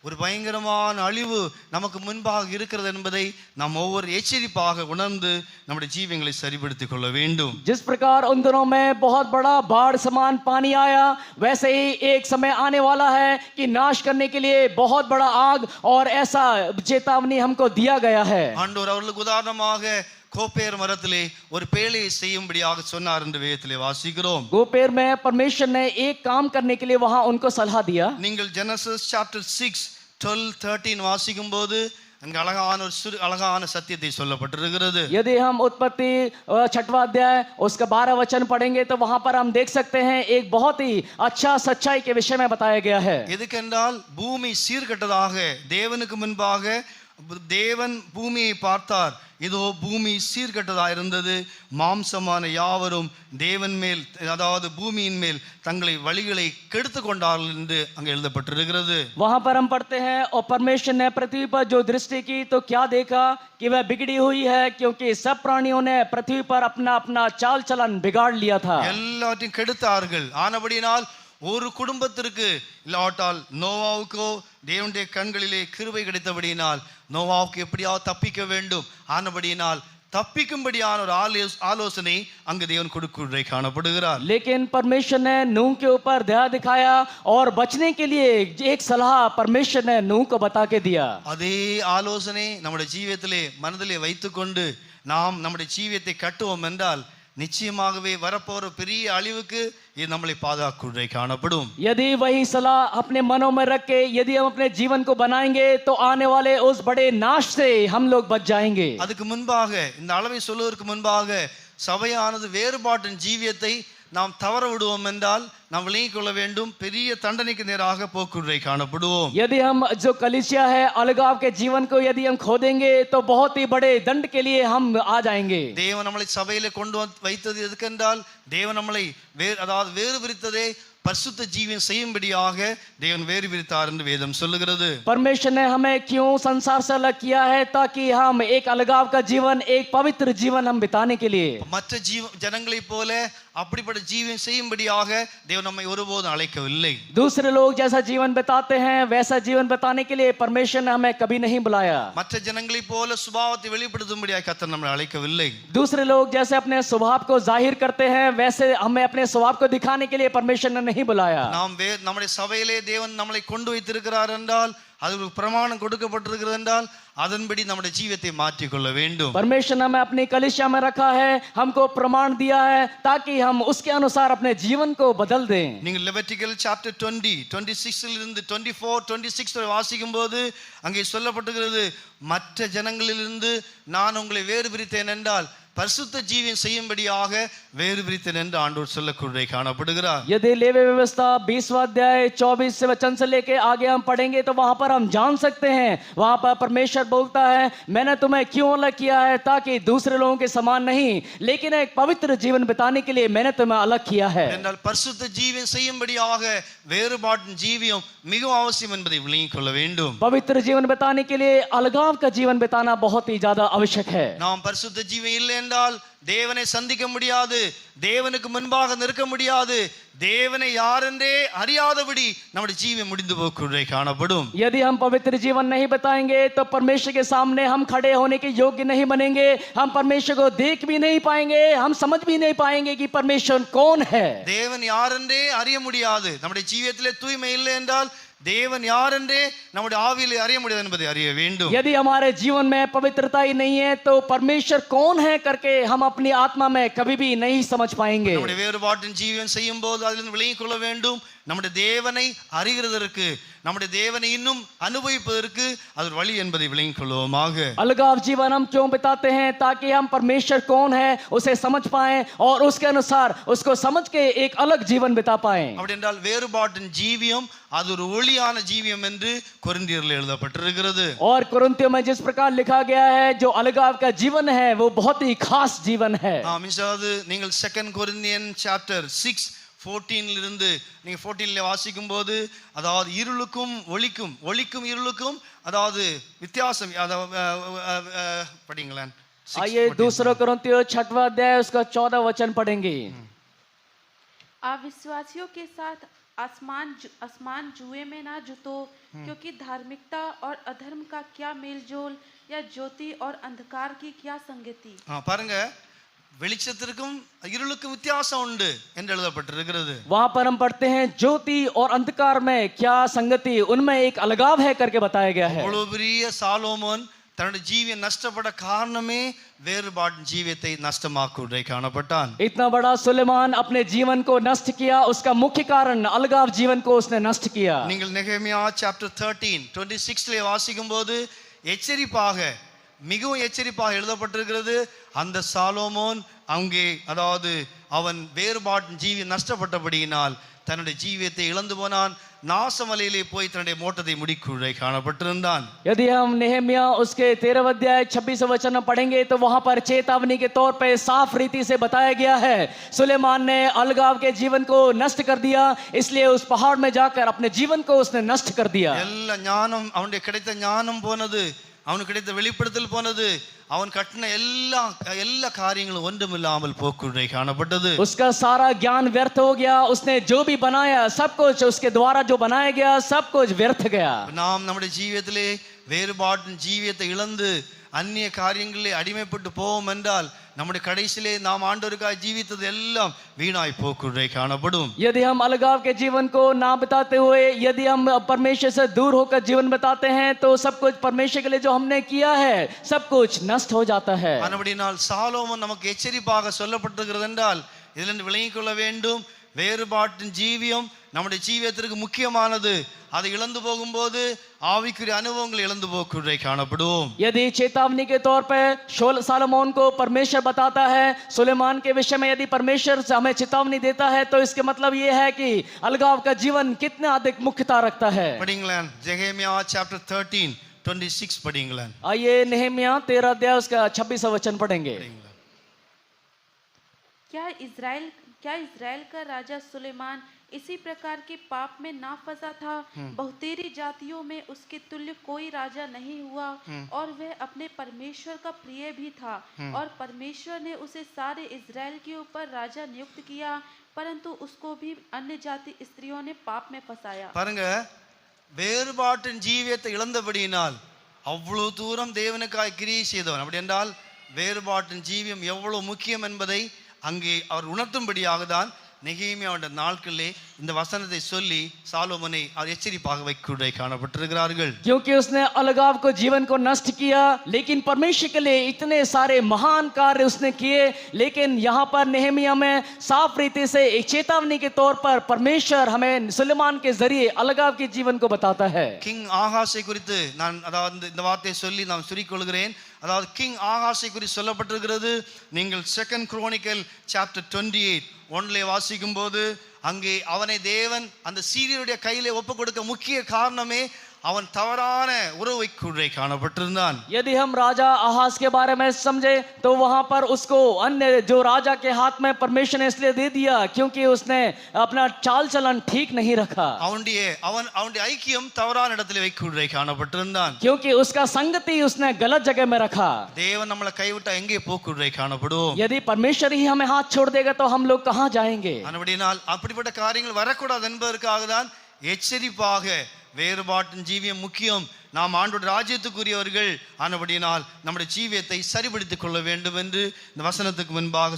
ஒரு பயங்கரமான அழிவு நமக்கு முன்பாக இருக்கிறது என்பதை நாம் ஒவ்வொரு எச்சரிப்பாக உணர்ந்து நம்முடைய ஜீவங்களை சரிப்படுத்திக் கொள்ள வேண்டும். जिस प्रकार उन दिनों में बहुत बड़ा बाढ़ समान पानी आया, वैसे ही एक समय आने वाला है कि नाश करने के लिए बहुत बड़ा आग और ऐसा चेतावनी हमको दिया गया है। ஆண்டவர் அவர்களுக்கு உதாரணமாக கோப்பேர் மரத்திலே ஒரு பேழையை செய்யும்படியாக சொன்னார் என்று வேதத்திலே வாசிக்கிறோம். गोपेर में परमेश्वर ने एक काम करने के लिए वहां उनको सलाह दिया। நீங்கள் ஜெனசிஸ் சாப்டர் 6 12-13 வாசிக்கும் போது அங்க அழகான சத்தியத்தை சொல்லப்பட்டிருக்கிறது. यदि हम उत्पत्ति 6वां अध्याय उसका 12 वचन पढ़ेंगे तो वहां पर हम देख सकते हैं एक बहुत ही अच्छा सच्चाई के विषय में बताया गया है। எதுக்கென்றால் பூமி சீர்கெட்டதாக தேவனுக்கு முன்பாக தேவன் பூமியை பார்த்தார், இதோ பூமி சீர்கெட்டதா இருந்தது, மாம்சமான யாவரும் தேவன் மேல் அதாவது பூமியின் மேல் தங்களை வழிகளை கெடுத்து கொண்டார்கள் என்று அங்கே எழுதப்பட்டிருக்கிறது. वहां पर हम पढ़ते हैं और परमेश्वर ने पृथ्वी पर जो दृष्टि की तो क्या देखा कि वह बिगड़ी हुई है, क्योंकि सब प्राणियों ने पृथ्वी पर अपना अपना चाल चलन बिगाड़ लिया था। எல்லாத்தையும் கெடுத்தார்கள். ஆனபடினால் ஒரு குடும்பத்திற்கு இல்லாவிட்டால் நோவாவுக்கோ தேவனுடைய கண்களிலே கிருபை கிடைத்தபடியினால் நோவாவுக்கு எப்படியாவது தப்பிக்க வேண்டும். ஆனபடியினால் தப்பிக்கும்படியான ஒரு ஆலோசனை அங்கு தேவன் கொடுக்க காணப்படுகிறார். लेकिन परमेश्वर ने नूह के ऊपर दया दिखाया और बचने के लिए एक सलाह परमेश्वर ने नूह को बता के दिया। அதே ஆலோசனை நம்முடைய ஜீவியத்திலே மனதிலே வைத்துக்கொண்டு நாம் நம்முடைய ஜீவியத்தை கட்டுவோம் என்றால் நிச்சயமாகவே வரப்போற பெரிய அழிவுக்கு இது நம்மளை பாதுகாக்க காணப்படும். यदि वही सलाह अपने मनों में रख के यदि हम अपने जीवन को बनाएंगे तो आने वाले उस बड़े नाश से हम लोग बच जाएंगे. அதுக்கு முன்பாக இந்த அளவை சொல்வதற்கு முன்பாக சபையானது வேறுபாட்டின் ஜீவியத்தை நாம் தவற விடுவோம் என்றால் நாம் விளங்கிக் கொள்ள வேண்டும், பெரிய தண்டனைக்கு நேராக போக்குவரை காணப்படுவோம். यदि हम जो कलीसिया है अलगाव के जीवन को यदि हम खो देंगे तो बहुत ही बड़े दंड के लिए हम आ जाएंगे. தேவன் நம்மளை சபையிலே கொண்டு வைத்தது எதுக்கென்றால் தேவன் நம்மளை வேறு பிரித்ததே பரிசுத்த ஜீவியம் செய்யும்படியாக தேவன் வேறு பிரித்தார் என்று வேதம் சொல்லுகிறது. परमेश्वर ने हमें क्यों संसार से अलग किया है? ताकि हम एक अलगाव का जीवन, एक पवित्र जीवन हम बिताने के लिए. மற்ற ஜனங்களைப் போல அப்படிப்பட்ட ஜீவியம் செய்யும்படியாக தேவன் நம்மை ஒருபோதும் அழைக்கவில்லை. दूसरे लोग जैसा जीवन बिताते हैं वैसा जीवन बिताने के लिए परमेश्वर ने हमें कभी नहीं बुलाया. மற்ற ஜனங்களைப் போல சுபாவத்தை வெளிப்படுத்தும்படியாக கர்த்தர் நம்மை அழைக்கவில்லை. दूसरे लोग जैसे अपने स्वभाव को जाहिर करते हैं वैसे हमें अपने स्वभाव को दिखाने के लिए परमेश्वर ने नहीं बुलाया. நாம் நம்முடைய சபையிலே தேவன் நம்மளை கொண்டு வைத்திருக்கிறார் என்றால், அது ஒரு பிரமாணம் கொடுக்கப்பட்டிருக்கிறது என்றால் அதன்படி நம்முடைய ஜீவியத்தை மாற்றிக் கொள்ள வேண்டும். परमेश्वर ने हमें अपनी कलीसिया में रखा है, हमको प्रमाण दिया है ताकि हम उसके अनुसार अपने जीवन को बदल दें. நீங்கள் லெவிட்டிக்கல் சாப்டர் 20 26 இருந்து 24 26 வரை வாசிக்கும்போது அங்கே சொல்லப்பட்டிருக்கிறது, மற்ற ஜனங்களிலிருந்து நான் உங்களை வேறு பிரித்தேன் என்றால் பரிசுத்த ஜீவியம் செய்யும்படியாக வேறு பிரித்தேன் என்று ஆண்டவர் சொல்லக்கூடிய காணப்படுகிறார். यदि लेवी व्यवस्था 20वां अध्याय 24 से वचन से लेके आगे हम पढ़ेंगे तो वहां पर हम जान सकते हैं, वहां पर परमेश्वर बोलता है मैंने तुम्हें क्यों अलग किया है, ताकि दूसरे लोगों के समान नहीं लेकिन एक पवित्र जीवन बिताने के लिए मैंने तुम्हें अलग किया है. என்றால் பரிசுத்த ஜீவியம் செய்யும்படியாக வேறுபாட்டின் ஜீவியம் மிகவும் அவசியம் என்பதை விளங்கிக் கொள்ள வேண்டும். पवित्र जीवन बिताने के लिए अलगाव का जीवन बिताना बहुत ही ज्यादा आवश्यक है. நாம் பரிசுத்த ஜீவியம் இல்லை என்றால் தேவனை சந்திக்க முடியாது, தேவனுக்கு முன்பாக நிற்க முடியாது, தேவனை யாரென்றே அறியாதபடி நம்முடைய ஜீவியம் முடிந்து போக்குள்ளே காணப்படும். यदि हम पवित्र जीवन नहीं बताएंगे तो परमेश्वर के सामने हम खड़े होने के योग्य नहीं बनेंगे, हम परमेश्वर को देख भी नहीं पाएंगे, हम समझ भी नहीं पाएंगे कि परमेश्वर कौन है. தேவன் யாரென்றே அறிய முடியாது. நம்முடைய ஜீவியத்திலே தூய்மை இல்லை என்றால் தேவன் யாரென்றே நம்முடைய ஆவியிலே அறிய முடியாது என்பதை அறிய வேண்டும். यदि हमारे जीवन में पवित्रता ही नहीं है तो परमेश्वर कौन है करके हम अपनी आत्मा में कभी भी नहीं समझ पाएंगे. நம்முடைய வேறுபாட்டின் ஜீவியம் செய்யும்போது அதிலிருந்து விளங்கிக் கொள்ள வேண்டும், நம்முடைய தேவனை அறிகிறதற்கு, நம்முடைய தேவனை இன்னும் அனுபவிப்பதற்கு அது ஒரு வழி என்பதை விளங்கிக் கொள்வோமாக. अलगाव जीवन हम क्यों बिताते हैं? ताकि हम परमेश्वर कौन है उसे समझ पाएं और उसके अनुसार उसको समझ के एक अलग जीवन बिता पाएं. அப்படி என்றால் வேறுபாட்டின் ஜீவியம் அது ஒரு ஒளியான ஜீவியம் என்று கொரிந்தியரில் எழுதப்பட்டிருக்கிறது. और कुरिन्थियों में जिस प्रकार लिखा गया है जो अलगाव का जीवन है वो बहुत ही खास जीवन है. மிஸ்டாவது நீங்கள் 2 கொரிந்தியன் சாப்டர் 6 14 இருந்து நீங்க 14 வாசிக்கும் போது, அதாவது இருளுக்கும் ஒளிக்கும், ஒளிக்கும் இருளுக்கும் அதாவது வித்தியாசம் படிங்களேன். आइए दूसरा कुरिन्थियों 6वां अध्याय उसका 14 वचन पढ़ेंगे. अविश्वासियों के साथ आसमान जुए में ना जुतो, क्योंकि धार्मिकता और अधर्म का क्या मेलजोल, या ज्योति और अंधकार की क्या संगति. பாருங்க, வெளிச்சத்திற்கும் இருளுக்கும் வித்தியாசம் உண்டு என்று எழுதப்பட்டிருக்கிறது. वहां पर हम पढ़ते हैं ज्योति और अंधकार में क्या संगति, उनमें एक अलगाव है करके बताया गया है. அவ்வளவு பெரிய சாலோமோன் தன்னுடைய ஜீவியம் நஷ்டப்பட காரணமே வேறுபாட்டின் ஜீவியத்தை நஷ்டமாக்குவதை காணப்பட்டான். इतना बड़ा सुलेमान अपने जीवन को नष्ट किया, उसका मुख्य कारण अलगाव जीवन को उसने नष्ट किया. நீங்கள் நெகேமியா சாப்டர் 13 26 வாசிக்கும் போது எச்சரிப்பாக, மிகவும் எச்சரிப்பாக எழுதப்பட்டிருக்கிறது, அந்த சாலோமோன் அங்கே அதாவது அவன் வேறுபாட்டின் ஜீவியம் நஷ்டப்பட்டபடியினால் தன்னுடைய ஜீவியத்தை இழந்து போனான், நாசமலையிலே போய் தன்னுடைய மோட்டத்தை முடிக்குள்ளே காணப்பட்டிருந்தான். यदि हम नेहमिया उसके 13 अध्याय 26 वचन में पढ़ेंगे तो वहां पर चेतावनी के तौर पे साफ रीति से बताया गया है, सुलेमान ने अलगाव के जीवन को नष्ट कर दिया, इसलिए उस पहाड़ में जाकर अपने जीवन को उसने नष्ट कर दिया. எல்லா ஞானம் அவனுடைய கிடைத்த ஞானம் போனது, அவனுக்கு கிடைத்த வெளிப்படுத்தல் போனது, அவன் கட்டின எல்லா காரியங்களும் ஒன்றுமில்லாமல் போக்குள்ளே காணப்பட்டது. उसका सारा ज्ञान व्यर्थ हो गया, उसने जो भी बनाया सब कुछ उसके द्वारा जो बनाया गया सब कुछ व्यर्थ गया. நாம் நம்முடைய ஜீவியத்திலே வேறுபாட்டின் ஜீவியத்தை இழந்து அந்நிய காரியங்களிலே அடிமைப்பட்டு போவோம் என்றால் நம்முடைய கடைசியிலே நாம் ஆண்டவருக்காக ஜீவித்தது எல்லாம் வீணாய் போக்குள்ளே காணப்படும். यदि हम अलगाव के जीवन को ना बिताते हुए यदि हम परमेश्वर से दूर होकर जीवन बिताते हैं तो सब कुछ परमेश्वर के लिए जो हमने किया है सब कुछ नष्ट हो जाता है. ஆனபடியால் சாலோமோன் நமக்கு எச்சரிப்பாக சொல்லப்பட்டிருக்கிறது என்றால் இதிலிருந்து விளங்கிக் கொள்ள வேண்டும், வேறுபாட்டின் ஜீவியம் நம்முடைய ஜீவியத்திற்கு முக்கியமானது. அதை இழந்து போகும்போது ஆவிக்குரிய அனுபவங்கள் இழந்து போக்குறை காணப்படும். यदि चेतावनी के तौर पे सालोमोन को परमेश्वर बताता है, सुलेमान के विषय में यदि परमेश्वर हमें चेतावनी देता है, तो इसके मतलब ये है कि अलगाव का जीवन कितना अधिक मुख्यता रखता है. படிங்களேன், ஜெரேமியா chapter 13:26 படிங்களேன். आइए नेहमिया 13 अध्याय उसका 26वां वचन पढ़ेंगे. क्या इज़राइल का राजा सुलेमान इसी प्रकार के पाप में ना फंसा था? बहुतेरी जातियों में उसके तुल्य कोई राजा नहीं हुआ, और वह अपने परमेश्वर का प्रिय भी था, और परमेश्वर ने उसे सारे इज़राइल के ऊपर राजा नियुक्त किया, परंतु उसको भी अन्य जाति स्त्रियों ने पाप में फंसाया. பாருங்க, வேறுபாட்டின் ஜீவியத்தை இழந்தபடியினால் அவ்வளவு தூரம் தேவனுக்காய் கிரியை செய்தவன். அப்படி என்றால் வேறுபாட்டின் ஜீவியம் எவ்வளவு முக்கியம் என்பதை அங்கே அவர் உணர்த்தும்படியாக தான் நெகேமியாவுடைய நாட்களிலே இந்த வசனத்தை சொல்லி சாலோமோனை அவர் எச்சரிப்பாக வைக்க காணப்பட்டிருக்கிறார்கள். क्योंकि उसने अलगाव को जीवन को नष्ट किया, लेकिन परमेश्वर के लिए इतने सारे महान कार्य उसने किए, लेकिन यहाँ पर नेहमिया में साफ रीति से एक चेतावनी के तौर पर परमेश्वर हमें सुलेमान के जरिए अलगाव के जीवन को बताता है. கிங் ஆகாசை குறித்து நான் அதாவது இந்த வார்த்தையை சொல்லி நான் சுருக்கிக்கொள்கிறேன். அதாவது கிங் ஆகாசை குறித்து சொல்லப்பட்டிருக்கிறது. நீங்கள் 2 Chronicle chapter 28 ஒன்றிலே வாசிக்கும் போது அங்கே அவனை தேவன் அந்த சீரியருடைய கையிலே ஒப்பு கொடுக்க முக்கிய காரணமே அவன் தவறான உறவை காணப்பட்டிருந்தான். यदि हम राजा आहाज के बारे में समझे, तो वहां पर उसको अन्य जो राजा के हाथ में परमेश्वर ने इसलिए दे दिया क्योंकि उसने अपना चाल चलन ठीक नहीं रखा. அவனுடைய ஐக்கியம் தவறான இடத்திலே வைக்குறை காணப்பட்டிருந்தான். क्योंकि उसका संगति उसने गलत जगह में रखा. தேவன் நம்மளை கைவிட்டா எங்கே போக்குறை காணப்படும்? यदि परमेश्वर ही हमें हाथ छोड़ देगा तो हम लोग कहां जाएंगे? அப்படினால் அப்படிப்பட்ட காரியங்கள் வரக்கூடாது என்பதற்காக தான் எச்சரிப்பாக வேறுபாட்டின் ஜீவியம் முக்கியம், நாம் ஆண்டோட ராஜ்யத்துக்குரியவர்கள் ஆனபடியினால் நம்முடைய ஜீவியத்தை சரிபடுத்திக் கொள்ள வேண்டும் என்று இந்த வசனத்துக்கு முன்பாக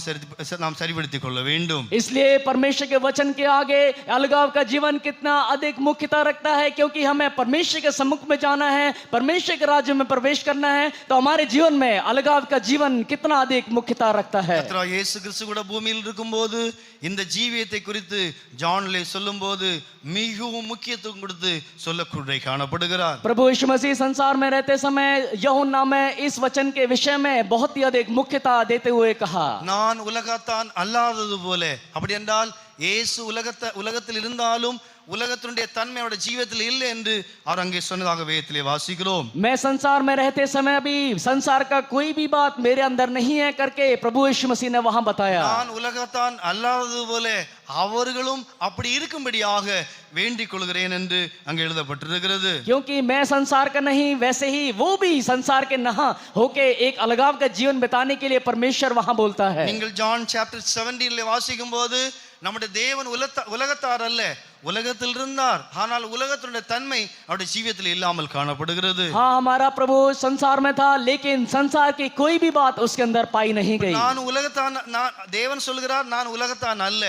நாம் சரிபடுத்திக் கொள்ள வேண்டும். इसलिए परमेश्वर के वचन के आगे अलगाव का जीवन कितना अधिक मुख्यता रखता है, क्योंकि हमें परमेश्वर के सम्मुख में जाना है, परमेश्वर के राज्य में प्रवेश करना है, तो हमारे जीवन में अलगाव का जीवन कितना अधिक मुख्यता रखता है. கர்த்தராகிய இயேசு கிறிஸ்து கூட பூமியில் இருக்கும்போது இந்த ஜீவியத்தை குறித்து ஜான்லே சொல்லும்போது மிகவும் முக்கியத்துவம் கொடுத்து சொல்லக்கூடிய காணப்படுகிறார். प्रभु यीशु मसीह संसार में रहते समय यूहन्ना में इस वचन के विषय में बहुत ही अधिक मुख्यता देते हुए कहा, நான் உலகத்தான் அல்லாதது போல. அப்படி என்றால் இயேசு உலகத்தில் இருந்தாலும் உலகத்தினுடைய தன்மை அவருடைய ஜீவியத்தில் இல்லை என்று அவர் அங்கே சொன்னதாக வேதத்திலே வாசிக்கிறோம். मैं संसार में रहते समय भी संसार का कोई भी बात मेरे अंदर नहीं है करके प्रभु यीशु मसीह ने वहां बताया. நான் உலகத்தான் அல்லாதது போல அவர்களும் அப்படி இருக்கும்படியாக வேண்டிக் கொள்கிறேன் என்று அங்கே எழுதப்பட்டிருக்கிறது. क्योंकि मैं संसार का नहीं, वैसे ही वो भी संसार के ना होके एक अलगाव का जीवन बिताने के लिए परमेश्वर वहां बोलता है. நீங்கள் ஜான் chapter 17 வாசிக்கும் போது நம்முடைய தேவன் உலகத்தார் அல்ல, உலகத்தில் இருந்தார், ஆனால் உலகத்தினுடைய தன்மை அவருடைய ஜீவியத்தில் இல்லாமல் காணப்படுகிறது. हाँ, हमारा प्रभु संसार में था, लेकिन संसार की कोई भी बात उसके अंदर पाई नहीं गई. நான் உலகத்தான், தேவன் சொல்கிறார் நான் உலகத்தான் அல்ல,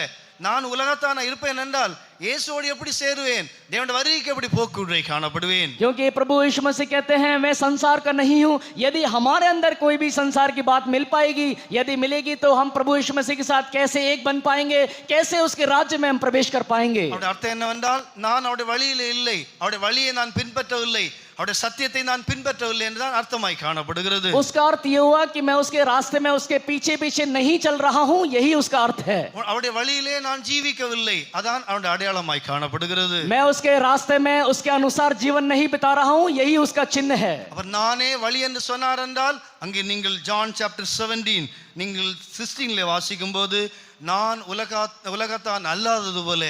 நான் உலகத்தான இருப்பேன் என்றால் இயேசுவோடு எப்படி சேருவேன், தேவனுடைய வருகைக்கு எப்படி போக்குறை காணப்படுவேன்? क्योंकि प्रभु यीशु मसीह कहते हैं मैं संसार का नहीं हूं. यदि हमारे अंदर कोई भी संसार की बात मिल पाएगी, यदि मिलेगी, तो हम प्रभु यीशु मसीह के साथ कैसे एक बन पाएंगे, कैसे उसके राज्य में हम प्रवेश कर पाएंगे? அவருடைய அர்த்தம் என்னவென்றால் நான் அவருடைய வழியிலே இல்லை, அவருடைய வழியை நான் பின்பற்றவில்லை, அவருடைய சத்தியத்தை நான் பின்பற்றவில்லை என்றுதான் அர்த்தமாய் காணப்படுகிறது. उसका अर्थ ये हुआ कि मैं उसके रास्ते में उसके पीछे पीछे नहीं चल रहा हूं, यही उसका अर्थ है. அவருடைய வழியிலே நான் ஜீவிக்கவில்லை, அதான் அவருடைய அடையாளமாய் காணப்படுகிறது. मैं उसके रास्ते में उसके अनुसार जीवन नहीं बिता रहा हूं, यही उसका चिन्ह है. அவர் நானே வழி என்று சொன்னார் என்றால் அங்கே நீங்கள் ஜான் chapter 17 நீங்கள் 16 வாசிக்கும் போது நான் உலகத்தான் அல்லாதது போல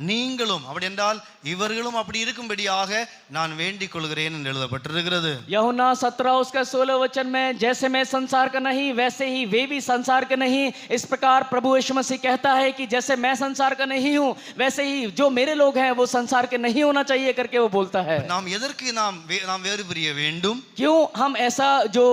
நீங்களும், அப்படி என்றால் இவர்களும் அப்படி இருக்கும்படியாக நான் வேண்டிக் கொள்கிறேன் என்று எழுதப்பட்டிருக்கிறது. यूहन्ना 17 उसका 16 वचन में जैसे मैं संसार का नहीं, वैसे ही वे भी संसार के नहीं. इस प्रकार प्रभु यीशु मसीह कहता है कि जैसे मैं संसार का नहीं हूं, वैसे ही जो मेरे लोग हैं वो संसार के नहीं होना चाहिए करके वो बोलता है. நாம் எதற்கு நாம் வேறு பிரிய வேண்டும்? क्यों हम ऐसा जो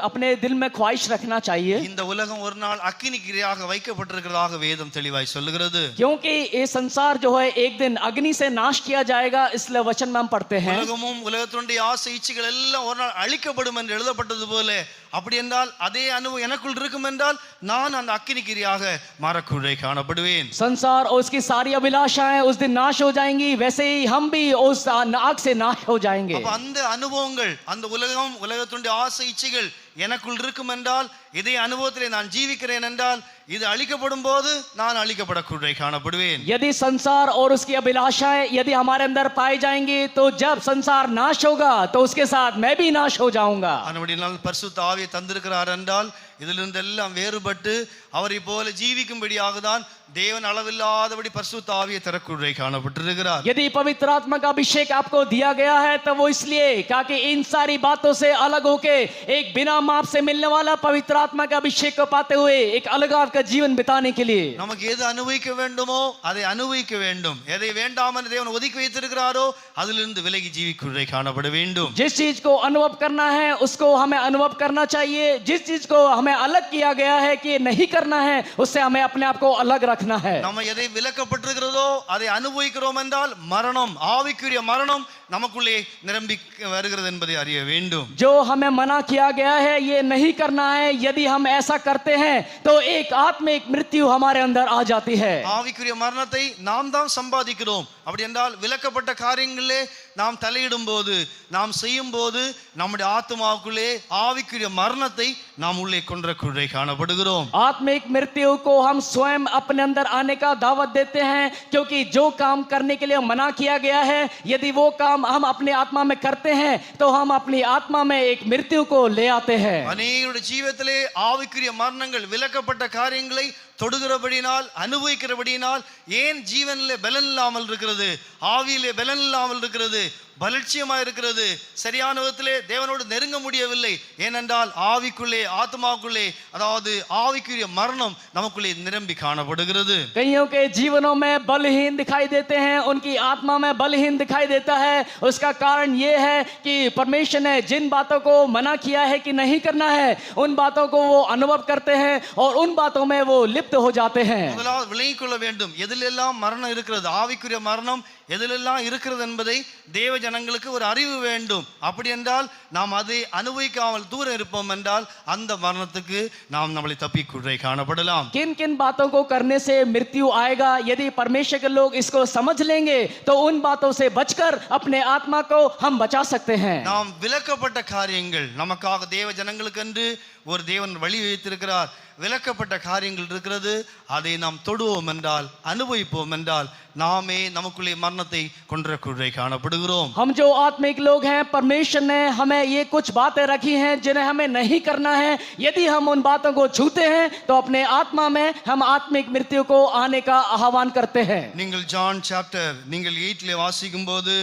अपने दिल में ख्वाहिश रखना चाहिए? இந்த உலகம் ஒரு நாள் அக்கினிக்கிரையாக வைக்கப்பட்டிருக்கிறதாக வேதம் தெளிவாய் சொல்லுகிறது. क्योंकि ये संसार जो है वह एक दिन अग्नि से नाश किया जाएगा, इसलिए वचन में हम पढ़ते हैं உலகமும் உலகத்தினுடைய ஆசை இச்சைகள் எல்லாம் ஒரு நாள் அழிக்கப்படும் என்று எழுதப்பட்டது போல, அப்படி என்றால் அதே அனுபவம் எனக்குள் இருக்கும் என்றால் நான் அந்த அக்கினிக்கிரியாக மாறக்குள்ளே காணப்படுவேன். संसार और उसकी सारी अभिलाषाएं उस दिन नाश हो जाएंगी, वैसे ही हम भी उस आग से नाश हो जाएंगे. அப்ப அந்த அனுபவங்கள், அந்த உலகம் உலகத்தினுடைய ஆசை இச்சைகள் எனக்குள் இருக்கும் என்றால், இதே அனுபவத்திலே நான் ஜீவிக்கிறேன் என்றால், இது அழிக்கப்படும் போது நான் அழிக்கப்படக்குள்ளே காணப்படுவேன். यदि संसार और उसकी अभिलाषाएं यदि हमारे अंदर पाई जाएंगी, तो जब संसार नाश होगा तो उसके साथ मैं भी नाश हो जाऊंगा. அதனால பரிசுத்த ஆவியை தந்திருக்கிறார் என்றால் இதிலிருந்து எல்லாம் வேறுபட்டு அவரை போல ஜீவிக்கும்படியாக தான் தேவன் அளவில்லாதபடி பரிசுத்த ஆவியை தரக்குள்ளே காணப்பட்டிருக்கிறார். यदि पवित्र आत्मा का अभिषेक आपको दिया गया है तो वो इसलिए ताकि इन सारी बातों से अलग होके एक बिना माप से मिलने वाला पवित्र आत्मा का अभिषेक को पाते हुए एक अलग का जीवन बिताने के लिए. நமக்கு எது அனுபவிக்க வேண்டுமோ அதை அனுபவிக்க வேண்டும். எதை வேண்டாம் என்று தேவன் ஒதுக்கி வைத்திருக்கிறாரோ அதிலிருந்து விலகி ஜீவிக்குள்ளே காணப்பட வேண்டும். जिस चीज को अनुभव करना है उसको हमें अनुभव करना चाहिए. जिस चीज को हमें अलग किया गया है कि नहीं करना है, उससे हमें अपने आप को अलग रखना है. நம்ம எதை விலக்கப்பட்டிருக்கிறதோ அதை அனுபவிக்கிறோம் என்றால் மரணம், ஆவிக்குரிய மரணம் நமக்குள்ளே நிரம்பி வருகிறது என்பதை அறிய வேண்டும். जो हमें मना किया गया है ये नहीं करना है, यदि हम ऐसा करते हैं तो एक आत्मिक मृत्यु हमारे अंदर आ जाती है. ஆவிக்குரிய மரணத்தை நாம் தான் சம்பாதிக்கிறோம். அப்படி என்றால் விலக்கப்பட்ட காரியங்களிலே நாம் தலையிடும் போது, நாம் செய்யும் போது நம்முடைய ஆத்மாவுக்குள்ளே ஆவிக்குரிய மரணத்தை நாம் உள்ளே கொன்றக்குள்ளே காணப்படுகிறோம். आत्मिक मृत्यु को हम स्वयं अपने अंदर आने का दावत देते हैं, क्योंकि जो काम करने के लिए मना किया गया है, यदि वो काम हम अपने आत्मा में करते हैं तो हम अपनी आत्मा में एक मृत्यु को ले आते हैं. அநேகருடைய ஜீவிதத்திலே ஆவிக்குரிய மரணங்கள், விலக்கப்பட்ட காரியங்களை தொடுகிறபடினால், அனுபவிக்கிறபடினால் ஏன் ஜீவனிலே பலன் இல்லாமல் இருக்கிறது, ஆவியிலே பலன் இல்லாமல் இருக்கிறது, பலட்சியமா இருக்கிறது, சரியான விதத்திலே தேவனோடு நெருங்க முடியவில்லை. ஏனென்றால் ஆவிக்குள்ளே, ஆத்மாவுக்குள்ளே, அதாவது ஆவிக்குரிய மரணம் நமக்குள்ளே நிரம்பி காணப்படுகிறது. कईयों के जीवनों में बलहीन दिखाई देते हैं, उनकी आत्मा में बलहीन दिखाई देता है. उसका कारण ये है कि परमेश्वर ने जिन बातों को मना किया है कि नहीं करना है, उन बातों को वो अनुभव करते हैं और उन बातों में वो लिप्त हो जाते हैं. முதலாவது விளங்கிக் கொள்ள வேண்டும், எதிலெல்லாம் மரணம் இருக்கிறது, ஆவிக்குரிய மரணம் எதிலெல்லாம் இருக்கிறது என்பதை தேவ ஜனங்களுக்கு ஒரு அறிவு வேண்டும். அப்படி என்றால் நாம் அதை அனுபவிக்காமல் தூரம் இருப்போம் என்றால் அந்த மரணத்துக்கு நாம் நம்மளை தப்பிக்குள்ளே காணப்படலாம். किन किन बातों को करने से मृत्यु आएगा, यदि परमेश्वर के लोग इसको समझ लेंगे तो उन बातों से बचकर अपने आत्मा को हम बचा सकते हैं. நாம் விலக்கப்பட்ட காரியங்கள், நமக்காக தேவ ஜனங்களுக்கு என்று ஒரு தேவன் வழி வைத்திருக்கிறார். விலக்கப்பட்ட காரியங்கள் இருக்கிறது, அதை நாம் தொடுவோம் என்றால், அனுபவிப்போம் என்றால் நாமே நமக்குள்ளே மரணத்தை கொன்றக்குள்ளே காணப்படுகிறோம். हम जो आत्मिक लोग हैं, परमेश्वर ने हमें ये कुछ बातें रखी हैं जिन्हें हमें नहीं करना है. यदि हम उन बातों को छूते हैं तो अपने आत्मा में हम आत्मिक मृत्यु को आने का आह्वान करते हैं. நீங்கள் ஜான் சாப்டர் நீங்கள் 8 வாசிக்கும் போது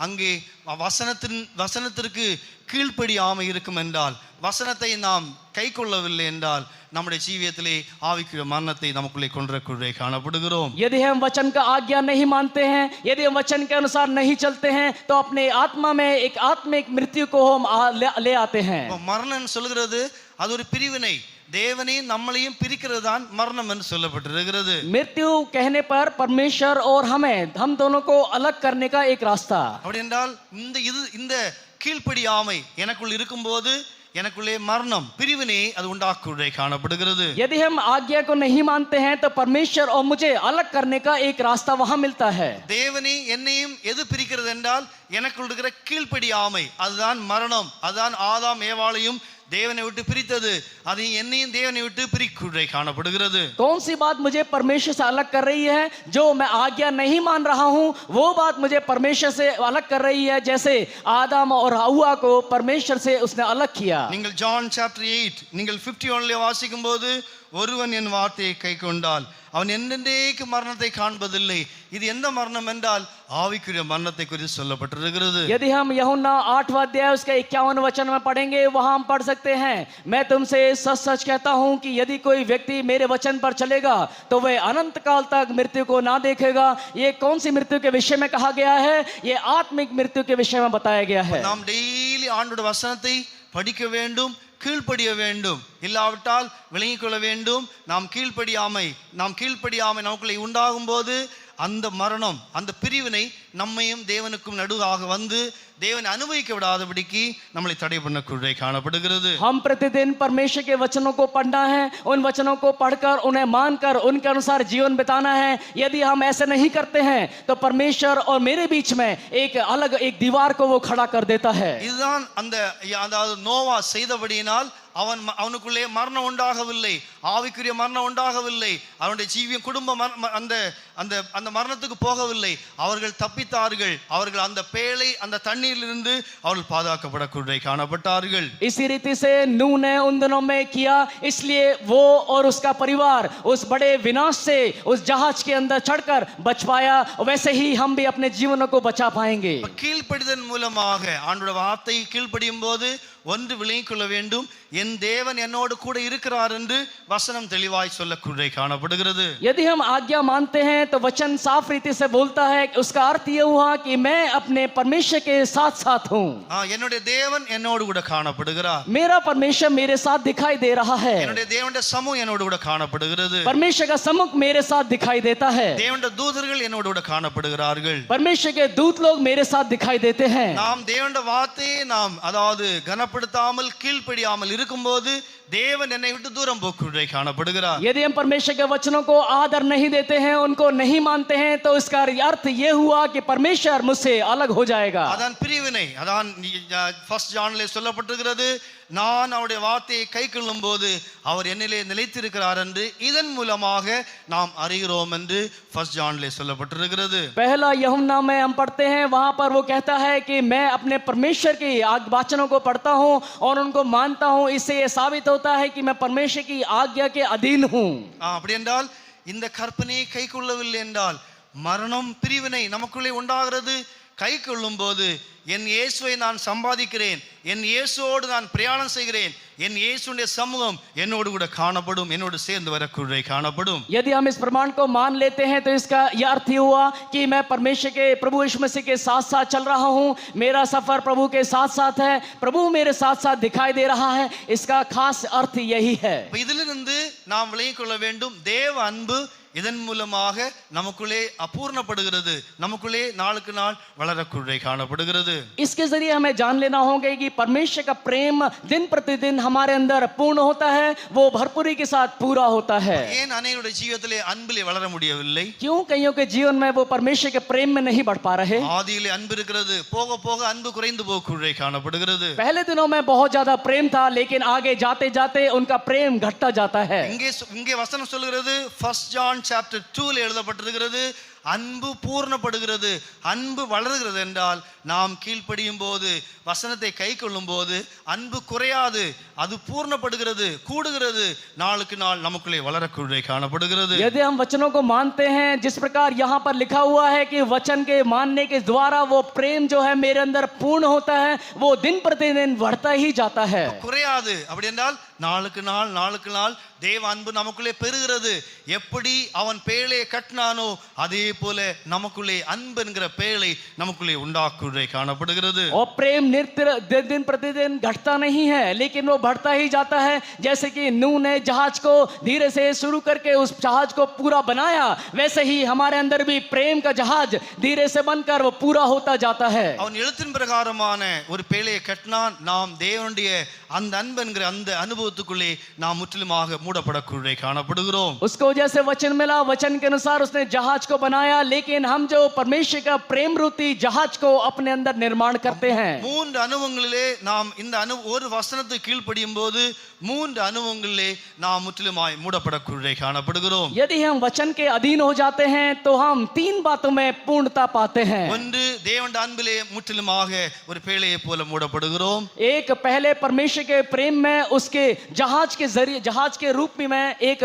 அங்கே வசனத்திற்கு கீழ்ப்படியாமை இருக்கும் என்றால், வசனத்தை நாம் கை கொள்ளவில்லை என்றால் நம்முடைய ஜீவியத்திலே ஆவிக்குரிய மரணத்தை நமக்குள்ளே கொன்றக்குள்ளே காணப்படுகிறோம். यदि हम वचन का आज्ञा नहीं मानते हैं, यदि हम वचन के अनुसार नहीं चलते हैं, तो अपने आत्मा में एक आत्मिक मृत्यु को हम ले आते हैं. மரணம் சொல்கிறது அது ஒரு பிரிவினை, தேவனையும் நம்மளையும் பிரிக்கிறது தான் மரணம் என்று சொல்லப்பட்டிருக்கிறது. मृत्यु कहने पर परमेश्वर और हम दोनों को अलग करने का एक रास्ता. அப்படி என்றால் இந்த கீழ்ப்படியாமை எனக்குள் இருக்கும்போது எனக்குள்ளே மரணம், பிரிவினை அது உண்டாக்குள்ளே காணப்படுகிறது. यदि हम आज्ञा को नहीं मानते हैं तो परमेश्वर और मुझे अलग करने का एक रास्ता वहां मिलता है. தேவனை என்னையும் எது பிரிக்கிறது என்றால் எனக்குள் இருக்கிற கீழ்ப்படியாமை, அதுதான் மரணம். அதுதான் ஆதாம் ஏவாளையும் தேவனை விட்டு பிரித்தது, அது என்னையும் தேவனை விட்டு பிரிக்குள்ளே காணப்படுகிறது. कौन सी बात मुझे परमेश्वर से अलग कर रही है? जो मैं आज्ञा नहीं मान रहा हूं, वो बात मुझे परमेश्वर से अलग कर रही है, जैसे आदम और हव्वा को परमेश्वर से उसने अलग किया. நீங்கள் ஜான் சாப்டர் 8 நீங்கள் 51 வாசிக்கும் போது, ஒருவன் என் வார்த்தையை கை கொண்டால் அவன் என்னென்றைக்கு மரணத்தை காண்பதில்லை. இது எந்த மரணம் என்றால் ஆவிக்குரிய மரணத்தை குறித்து சொல்லப்பட்டிருக்கிறது. यदि हम यूहन्ना 8वां अध्याय उसके 51 वचन में पढ़ेंगे, वहां हम पढ़ सकते हैं, मैं तुमसे सच सच कहता हूं कि यदि कोई व्यक्ति मेरे वचन पर चलेगा तो वह अनंत काल तक मृत्यु को ना देखेगा. ये कौन सी मृत्यु के विषय में कहा गया है? ये आत्मिक मृत्यु के विषय में बताया गया है. நாம் டெய்லி ஆண்டவருடைய வசனத்தை படிக்க வேண்டும், கீழ்ப்படிய வேண்டும். இல்லாவிட்டால் விளங்கிக் கொள்ள வேண்டும், நாம் கீழ்ப்படியாமை நமக்குள்ளே உண்டாகும் போது அந்த மரணம், அந்த பிரிவினை நம்மையும் தேவனுக்கும் நடுவாக வந்து தேவனை அனுபவிக்க விடாதபடிக்கு நம்மளை தடை பண்ணக்கூட காணப்படுகிறது. हम प्रतिदिन परमेश्वर के वचनों को पढ़ना है, उन वचनों को पढ़कर उन्हें मानकर उनके अनुसार जीवन बिताना है. यदि हम ऐसे नहीं करते हैं तो परमेश्वर और मेरे बीच में एक अलग एक दीवार को वो खड़ा कर देता है. இதுதான் அந்த அதாவது நோவா செய்தபடியினால் அவனுக்குள்ளே மரணம் உண்டாகவில்லை, ஆவிக்குரிய மரணம் உண்டாகவில்லை, அவனுடைய ஜீவியம் குடும்ப அந்த அந்த அந்த மரணத்துக்கு போகவில்லை. அவர்கள் தப்பித்தார்கள். அவர்கள் அந்த பேழை அந்த தண்ணீரிலிருந்து அவர்கள் பாதுகாக்கப்படக்கூடிய காணப்பட்டார்கள். इसी रीति से नूह ने उन दिनों में किया, इसलिए वो और उसका परिवार उस बड़े विनाश से उस जहाज के अंदर चढ़कर बच पाया. वैसे ही हम भी अपने जीवनों को बचा पाएंगे. கீழ்ப்படிதன் மூலமாக ஆண்டவருடைய வார்த்தை கீழ்ப்படியும் போது ஒன்று விளங்கிக் கொள்ள வேண்டும், என் தேவன் என்னோடு கூட இருக்கிறார் என்று வசனம் தெளிவாய் சொல்லக்கூடிய காணப்படுகிறது. यदि हम आज्ञा मानते हैं तो वचन साफ रीति से बोलता है. उसका अर्थ ये हुआ कि मैं अपने परमेश्वर के साथ साथ हूँ. என்னுடைய தேவன் என்னோடு கூட காணப்படுகிறார். मेरा परमेश्वर मेरे साथ दिखाई दे रहा है. என்னுடைய தேவனுடைய சமூகம் என்னோடு கூட காணப்படுகிறது. परमेश्वर का सम्मुख मेरे साथ दिखाई देता है. தேவனுடைய தூதர்கள் என்னோடு கூட காணப்படுகிறார்கள். परमेश्वर के दूत लोग मेरे साथ दिखाई देते हैं. நாம் தேவனுடைய வார்த்தையை நாம் அதாவது கனப்படுத்தாமல் கீழ்ப்படியாமல் இருக்கும்போது தேவன் என்னை விட்டு தூரம் போக்குடைய காணப்படுகிறார். यदि हम परमेश्वर के वचनों को आदर नहीं देते हैं, उनको नहीं मानते हैं, तो इसका अर्थ ये हुआ कि परमेश्वर मुझसे अलग हो जाएगा. அதான் பிரிவினை. அதான் ஃபர்ஸ்ட் ஜான்ல சொல்லப்பட்டிருக்கிறது, நான் அவருடைய வார்த்தையை கைக்கொள்ளும் போது அவர் என்னிலே நிலைத்திருக்கிறார் என்று இதன் மூலமாக நாம் அறிகிறோம் என்று ஃபர்ஸ்ட் ஜான்ல சொல்லப்பட்டிருக்கிறது. पहला यूहन्ना में हम पढ़ते हैं, वहां पर वो कहता है कि मैं अपने परमेश्वर की वचनों को पढ़ता हूं और उनको मानता हूं. इससे ये साबित होता है कि मैं परमेश्वर की आज्ञा के अधीन हूं. அப்படி என்றால் இந்த கற்பனையை கைக்கொள்ளவில்லை என்றால் மரணம் பிரிவினை நமக்குள்ளே உண்டாகிறது. கைக்கொள்ளும் போது என் இயேசுவை நான் சம்பாதிக்கிறேன், என் இயேசுவோடு நான் பிரயாணம் செய்கிறேன், என் இயேசுடைய சமூகம் என்னோடு கூட காணப்படும், என்னோடு சேர்ந்து வரக்கூடிய காணப்படும். यदि हम इस प्रमाण को मान लेते हैं तो इसका यह अर्थ ही हुआ कि मैं परमेश्वर के प्रभु यीशु मसीह के साथ साथ चल रहा हूं. मेरा सफर प्रभु के साथ साथ है, प्रभु मेरे साथ साथ दिखाई दे रहा है. इसका खास अर्थ यही है. இதிலிருந்து நாம் விளங்கிக் கொள்ள வேண்டும், தேவ அன்பு இதன் மூலமாக நமக்குள்ளே அபூர்ணப்படுகிறது, நமக்குள்ளே நாளுக்கு நாள் வளரக்கூடிய காணப்படுகிறது. इसके जरिए हमें जान लेना होगा कि परमेश्वर का प्रेम दिन प्रतिदिन हमारे अंदर पूर्ण होता है, वो भरपूरी के साथ पूरा होता है. ஏன் அநேகருடைய ஜீவிதத்திலே அன்பிலே வளர முடியவில்லை? क्यों कईयों के जीवन में वो परमेश्वर के प्रेम में नहीं बढ़ पा रहे? ஆதியிலே அன்பு இருக்கிறது, போக போக அன்பு குறைந்து போகக்கூடிய காணப்படுகிறது. पहले दिनों में बहुत ज्यादा प्रेम था, लेकिन आगे जाते जाते उनका प्रेम घटता जाता है. இங்கே வசனம் சொல்கிறது, ஃபர்ஸ்ட் ஜான் சாப்டர் 2 எழுதப்பட்டிருக்கிறது, அன்பு பூர்ணப்படுகிறது, அன்பு வளர்கிறது என்றால் நாம் கீழ்ப்படியும் போது வசனத்தை கை கொள்ளும் போது அன்பு குறையாது, அது பூர்ணப்படுகிறது, கூடுகிறது, நாளுக்கு நாள் நமக்குள்ளே वलरக்கூடிய காணப்படுகிறது. यदि हम वचनों को मानते हैं जिस प्रकार यहाँ पर लिखा हुआ है कि वचन के मानने के द्वारा वो प्रेम जो है मेरे अंदर पूर्ण होता है, वो दिन प्रतिदिन बढ़ता ही जाता है. குறையாது. அப்படி என்றால் நாளுக்கு நாள் தேவ அன்பு நமக்குள்ளே பெருகிறது. எப்படி அவன் பேழையை கட்டினானோ அதே போல நமக்குள்ளே அன்பு என்கிற பேழை நமக்குள்ளே உண்டாக்குடைய காணப்படுகிறது. और प्रेम दिन प्रतिदिन घटता नहीं है, लेकिन वो बढ़ता ही जाता है. जैसे कि नूह ने जहाज को धीरे से शुरू करके उस जहाज को पूरा बनाया, वैसे ही हमारे अंदर भी प्रेम का जहाज धीरे से बनकर वो पूरा होता जाता है. அவன் எழுத்தின் பிரகாரமான ஒரு பேழையை கட்டினான். நாம் தேவனுடைய அந்த அன்பு என்கிற அந்த அனுபவத்துக்குள்ளே நாம் முற்றிலுமாக மூடப்படக்கூடிய காணப்படுகிறோம். उसको जैसे वचन मिला, वचन के अनुसार उसने जहाज को बनाया, लेकिन हम जो परमेश्वर का प्रेम रूपी जहाज को अपने अंदर निर्माण करते हैं. மூன்று அனுபவங்களிலே நாம் இந்த ஒரு வசனத்தை கீழ்ப்படியும் போது மூன்று அனுபவங்களிலே நாம் முற்றிலுமாய் மூடப்படக்கூடிய காணப்படுகிறோம். यदि हम वचन के अधीन हो जाते हैं तो हम तीन बातों में पूर्णता पाते हैं. ஒன்று தேவனுடைய அன்பிலே முற்றிலுமாக ஒரு பேழையை போல மூடப்படுகிறோம். एक पहले परमेश्वर के प्रेम में उसके जहाज के जरिए जहाज के रूप में एक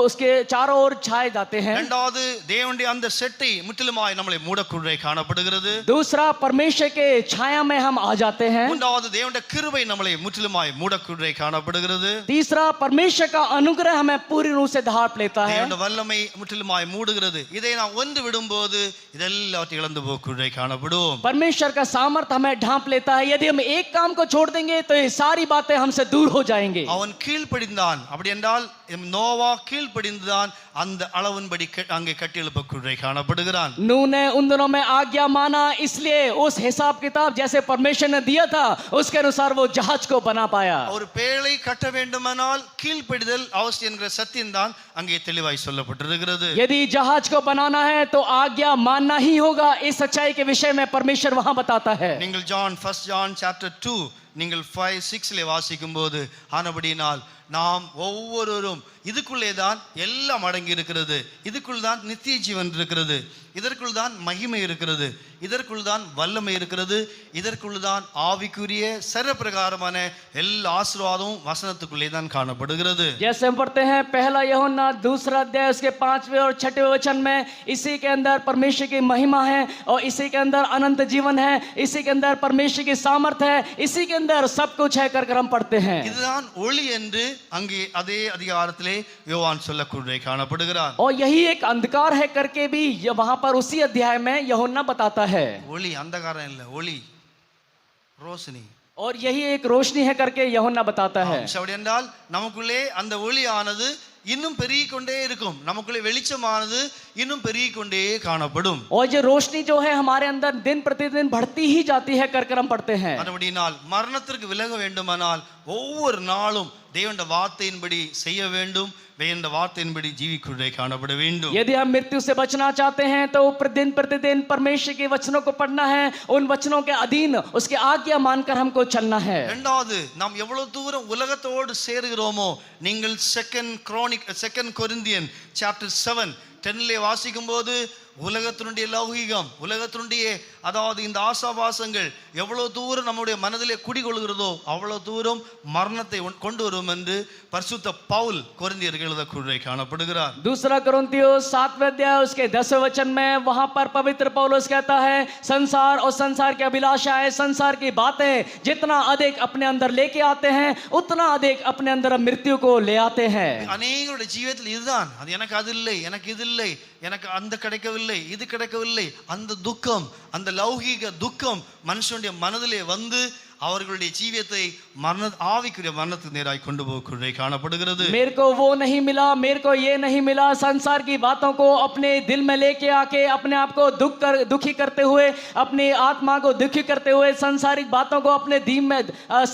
उसके चारों ओर छाए जाते हैं. இரண்டாவது தேவனுடைய அந்த செட்டை முற்றிலுமாய் நம்மளை மூடக்கூடிய காணப்படுகிறது. दूसरा परमेश्वर के छाया में हम आ जाते हैं. மூன்றாவது தேவனுடைய கிருபை நம்மளை முற்றிலுமாய் மூடக்கூடிய காணப்படுகிறது. तीसरा परमेश्वर का अनुग्रह हमें पूरी रूप से ढांप लेता है. தேவனுடைய வல்லமை முற்றிலுமாய் மூடுகிறது. இதை நாம் ஒன்று விடும்போது இதெல்லாவற்றையும் இழந்து போகக்கூடிய காணப்படும். परमेश्वर का सामर्थ्य हमें ढांप लेता है. यदि हम एक काम को छोड़ देंगे तो ये सारी बातें हमसे दूर हो जाएंगे. அவன் கீழ்ப்படிந்தான். அப்படி என்றால் நோவா கீழ்ப்படிந்தான், அந்த அளவின்படி அங்கே கட்டி எழுப்பக்கூடிய காணப்படுகிறான். नूह ने उन दिनों में आज्ञा माना, इसलिए उस हिसाब किताब जैसे परमेश्वर ने दिया था उसके अनुसार वो जहाज को बना पाया. ஒரு பேழை கட்ட வேண்டுமானால் கீழ்ப்படிதல் அவசியம் என்கிற சத்தியம்தான் அங்கே தெளிவாய் சொல்லப்பட்டிருக்கிறது. यदि जहाज को बनाना है तो आज्ञा मानना ही होगा. इस सच्चाई के विषय में परमेश्वर वहां बताता है. நீங்கள் ஃபர்ஸ்ட் ஜான் சாப்டர் 2 நீங்கள் 5-6 வாசிக்கும் போது ஆனபடினால் நாம் ஒவ்வொருவரும் இதுக்குள்ளே தான் எல்லாம் அடங்கி இருக்கிறது. இதுக்குள் தான் நித்திய ஜீவன் இருக்கிறது. இதற்குள் தான் மகிமை இருக்கிறது. இதற்குள் தான் வல்லமை இருக்கிறது. இதற்குள் தான் ஆவிக்குரிய சரப்பிரகாரமான எல்லா ஆசீர்வாதமும் வசனத்துக்குள்ளே தான் காணப்படுகிறது. जैसे हम पढ़ते हैं पहला यूहन्ना 2 अध्याय उसके 5वें और 6वें वचन में, इसी के अंदर परमेश्वर की महिमा है और इसी के अंदर अनंत जीवन है, इसी के अंदर परमेश्वर की सामर्थ है, इसी के अंदर सब कुछ है कर हम पढ़ते हैं. இதுதான் ஒளி என்று அங்கே அதே அதிகாரத்திலே யோவான் சொல்லக்கூடிய காணப்படுகிறார். और यही एक अंधकार है करके भी वहां पर उसी अध्याय में यूहन्ना बताता है. ஒளி அந்தகாரம் இல்ல, ஒளி ரோஷினி. और यही एक रोशनी है करके यूहन्ना बताता है. அப்படி என்றால் நமக்குள்ளே அந்த ஒளியானது இன்னும் பெருகிக் கொண்டே இருக்கும். நமக்குள்ளே வெளிச்சமானது இன்னும் பெருகிக் கொண்டே காணப்படும். और ये रोशनी जो है हमारे अंदर दिन प्रतिदिन बढ़ती ही जाती है कर हम पढ़ते हैं. அதுபடினால் மரணத்திற்கு விலக வேண்டுமானால் ஒவ்வொரு நாளும் தேவனுடைய வார்த்தையின்படி செய்ய வேண்டும். தேவனுடைய வார்த்தையின்படி ஜீவிக்குள்ளே காணப்பட வேண்டும். यदि हम मृत्यु से बचना चाहते हैं तो दिन प्रतिदिन परमेश्वर के वचनों को पढ़ना है. उन वचनों के अधीन उसके आज्ञा मानकर हमको चलना है. இரண்டாவது, நாம் எவ்வளவு தூரம் உலகத்தோடு சேருகிறோமோ, நீங்கள் செகண்ட் கொரிந்தியன் சாப்டர் 7:10 வாசிக்கும் போது உலகத்தினுடைய லௌகிகம், உலகத்தினுடைய அதாவது இந்த ஆசாபாசங்கள் எவ்வளவு தூரம் நம்முடைய மனதிலே குடிகொள்கிறதோ அவ்வளவு தூரம் மரணத்தை கொண்டு வரும் என்று பரிசுத்த பவுல் கொரிந்தியர்கள் எழுதக்கூடிய காணப்படுகிறார். दूसरा कोरिन्थियों 7वें अध्याय उसके 10वें वचन में वहां पर पवित्र पौलुस कहता है, संसार और संसार की अभिलाषाएं, संसार की बातें जितना अधिक अपने अंदर लेके आते हैं उतना अधिक अपने अंदर मृत्यु को ले आते हैं. அநேகருடைய ஜீவிதத்தில் இதுதான், அது எனக்கு அது இல்லை, எனக்கு இது இல்லை, எனக்கு அந்த கிடைக்கவில்லை, இது கிடைக்கவில்லை, அந்த துக்கம், அந்த லௌகீக துக்கம் மனுஷனுடைய மனதிலே வந்து அவர்களுடைய ஜீவியத்தை ஆவிக்குரிய மரணத்துக்கு நேராய் கொண்டு போகக்கூடிய காணப்படுகிறது. मेरे को वो नहीं मिला, मेरे को ये नहीं मिला, संसार की बातों को अपने दिल में लेके आके अपने आप को दुखी करते हुए, अपनी आत्मा को दुखी करते हुए, संसारिक बातों को अपने दिल में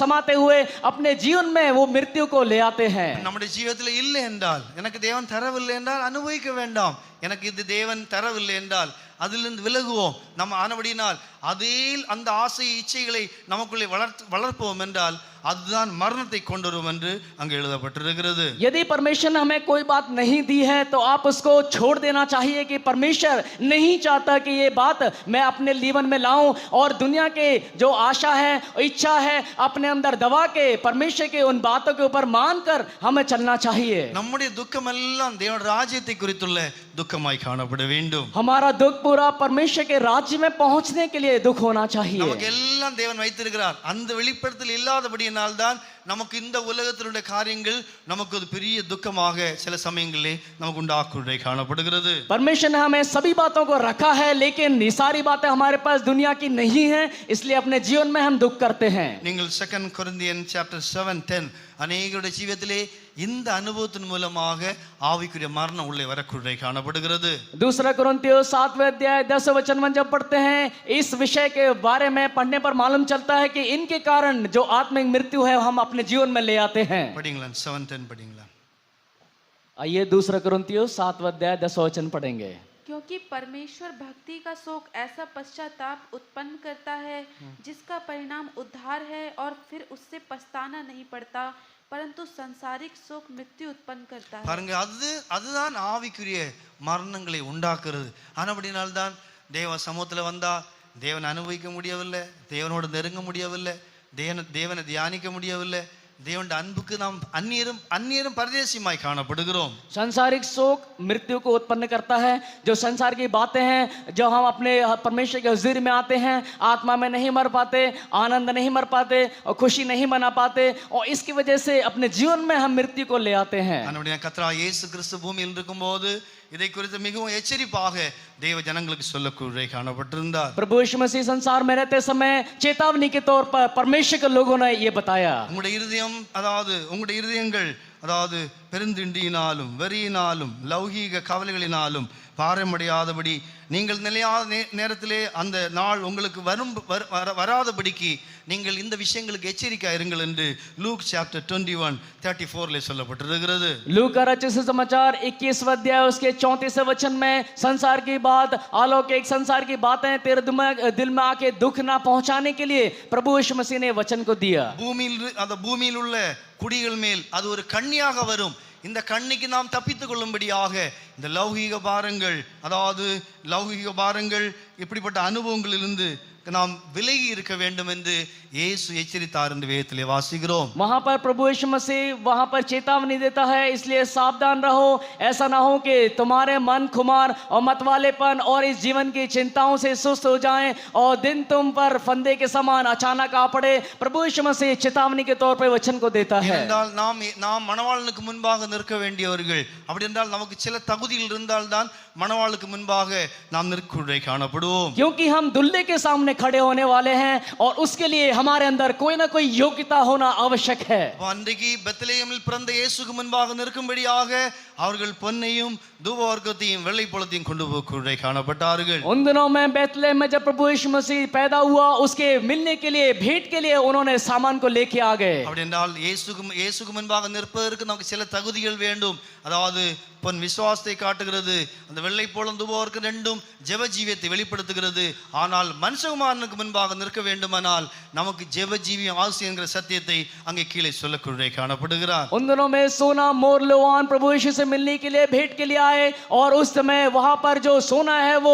समाते हुए अपने जीवन में वो मृत्यु को ले आते हैं. நம்முடைய ஜீவியத்தில் இல்லை என்றால், எனக்கு தேவன் தரவில்லை என்றால் அனுபவிக்க வேண்டாம். எனக்கு இது தேவன் தரவில்லை என்றால் அதிலிருந்து விலகுவோம். நம்ம ஆனபடினால் அதில் அந்த ஆசை இச்சைகளை நமக்குள்ளே வளர்ப்போம் என்றால் அதுதான் மரணத்தை கொண்டு வரும் என்று அங்கே எழுதப்பட்டிருக்கிறது. यदि परमेश्वर ने हमें कोई बात नहीं दी है तो आप उसको छोड़ देना चाहिए कि परमेश्वर नहीं चाहता कि ये बात मैं अपने जीवन में लाऊं, और दुनिया के जो आशा है, इच्छा है अपने अंदर दबा के परमेश्वर के उन बातों के ऊपर मानकर हमें चलना चाहिए. நம்முடைய துக்கம் எல்லாம் தேவனுடைய ராஜ்யத்தை குறித்துள்ள துக்கமாய் காணப்பட வேண்டும். हमारा दुख पूरा परमेश्वर के राज्य में पहुंचने के लिए दुख होना चाहिए. நமக்கு எல்லாம் தேவன் வைத்திருக்கிறார். அந்த வெளிப்படுத்தல் இல்லாதபடியினால் தான் நமக்கு இந்த உலகத்தினுடைய காரியங்கள் நமக்கு ஒரு பெரிய துக்கமாக சில சமயங்களிலே நமக்கு உண்டாக்குள்ளே காணப்படுகிறது. परमेश्वर ने हमें सभी बातों को रखा है, लेकिन ये सारी बातें हमारे पास दुनिया की नहीं है, इसलिए अपने जीवन में हम दुख करते हैं. நீங்கள் செகண்ட் கொரிந்தியன் சாப்டர் 7:10 அநேகருடைய ஜீவியத்திலே இந்த அனுபவத்தின் மூலமாக ஆவிக்குரிய மரணம் உள்ளே வரக்கூடிய காணப்படுகிறது. दूसरा कोरिन्थियों 7वें अध्याय 10वें वचन में जब पढ़ते हैं, इस विषय के बारे में पढ़ने पर मालूम चलता है कि इनके कारण जो आत्मिक मृत्यु है हम अपने जीवन में ले आते हैं. படிங்களா 7:10 படிங்களா. आइए दूसरा कोरिन्थियों 7वां अध्याय 10वां वचन पढ़ेंगे. क्योंकि परमेश्वर भक्ति का शोक ऐसा पश्चाताप उत्पन्न करता है जिसका परिणाम उद्धार है, और फिर उससे पछताना नहीं पड़ता, परंतु संसारिक शोक मृत्यु उत्पन्न करता है. பாருங்க, அதுதான் ஆவிக்குரிய மரணங்களை உண்டாக்குறது. ஆனபடினால்தான் தேவ சமூகத்தில் வந்தா தேவனை அனுபவிக்க முடியவில்லை, தேவனோடு நெருங்க முடியவில்லை, தேவனை தியானிக்க முடியவில்லை, தேவனுடைய அன்புக்கு நாம் அந்நியரும் பரதேசிமாய் காணப்படுகிறோம். संसारिक शोक मृत्यु को उत्पन्न करता है. जो संसार की बातें हैं, जो हम अपने परमेश्वर के हुजूर में आते हैं, आत्मा में नहीं मर पाते, आनंद नहीं मर पाते और खुशी नहीं मना पाते, और इसकी वजह से अपने जीवन में हम मृत्यु को ले आते हैं. கர்த்தராகிய இயேசு கிறிஸ்து பூமியில் இருக்கும்போது இதை குறித்து மிகவும் எச்சரிப்பாக தேவ ஜனங்களுக்கு சொல்லக்கூடிய காணப்பட்டிருந்தார். प्रभु यीशु मसीह संसार में रहते समय चेतावनी के तौर पर परमेश्वर के लोगों ने ये बताया. உங்களுடைய இருதயம், அதாவது உங்களுடைய இருதயங்கள், அதாவது பெருந்திண்டியினாலும் வெறியினாலும் லௌகீக கவலைகளினாலும் பாரமடையாதபடி நீங்கள் நிலையாத நேரத்திலே அந்த நாள் உங்களுக்கு வராதபடிக்கு நீங்கள் இந்த விஷயங்களுக்கு எச்சரிக்கை இருங்கள் என்று லூக் சாப்டர் 21:34 சொல்லப்பட்டிருக்கிறது. लूक का रचित सुसमाचार 21वां अध्याय उसके 34वें वचन में संसार की बात अलौकिक संसार की बातें तेरे दिल में आके दुख ना पहुंचाने के लिए प्रभु यीशु मसीह ने वचन को दिया. பூமியில் உள்ள குடிகள் மேல் அது ஒரு கண்ணியாக வரும். இந்த கண்ணிக்கு நாம் தப்பித்துக் கொள்ளும்படியாக இந்த லௌகீக பாரங்கள், அதாவது லௌகீக பாரங்கள் இப்படிப்பட்ட அனுபவங்களிலிருந்து நாம் விலகி இருக்க வேண்டும் என்று இயேசு எச்சரித்தார் என்று வேதத்திலே வாசிக்கிறோம். वहां पर प्रभु यीशु मसीह वहां पर चेतावनी देता है, इसलिए सावधान रहो, ऐसा ना हो कि तुम्हारे मन खुमार और मतवालेपन और इस जीवन की चिंताओं से सुस्त हो जाएं और दिन तुम पर फंदे के समान अचानक आ पड़े. प्रभु यीशु मसीह चेतावनी के तौर पर वचन को देता है. என்றால் நாம் மணவாளனுக்கு முன்பாக நிற்க வேண்டியவர்கள். அப்படி என்றால் நமக்கு சில தகுதிகள் இருந்தால் தான் மணவாளுக்கு முன்பாக நாம் நிற்கும்படி காணப்படுவோம். क्योंकि हम दुल्हे के सामने खड़े होने वाले हैं और उसके लिए हमारे अंदर कोई ना कोई योग्यता होना आवश्यक है. அன்றைக்கு பெத்லெகேமில் பிறந்த இயேசுக்கு முன்பாக நிற்கும்படியாக அவர்கள் பொன்னையும் தூபவர்க்கத்தையும் வெள்ளைப்பழத்தையும் கொண்டு போய் காணப்பட்டார்கள். उन दिनों में बेथलेहम में जब प्रभु यीशु मसीह पैदा हुआ, उसके मिलने के लिए भेंट के लिए उन्होंने सामान को लेके आ गए. அப்படி என்றால் இயேசுக்கு முன்பாக நிற்பதற்கு நமக்கு சில தகுதிகள் வேண்டும். அதாவது பொன் விசுவாசத்தை காட்டுகிறது, அந்த வெள்ளைப்பழம் தூபவர்க்கம் ரெண்டும் ஜெப ஜீவியத்தை வெளிப்படுத்துகிறது. ஆனால் மனுஷகுமாரனுக்கு முன்பாக நிற்க வேண்டுமானால் நமக்கு ஜெப ஜீவியம் அவசியம் என்கிற சத்தியத்தை அங்கே கீழே சொல்லக்கூடிய காணப்படுகிறார். उन दिनों में सोना मोर लोहान प्रभु यीशु से मिलने के लिए भेंट के लिए आए और उस समय वहां पर जो सोना है वो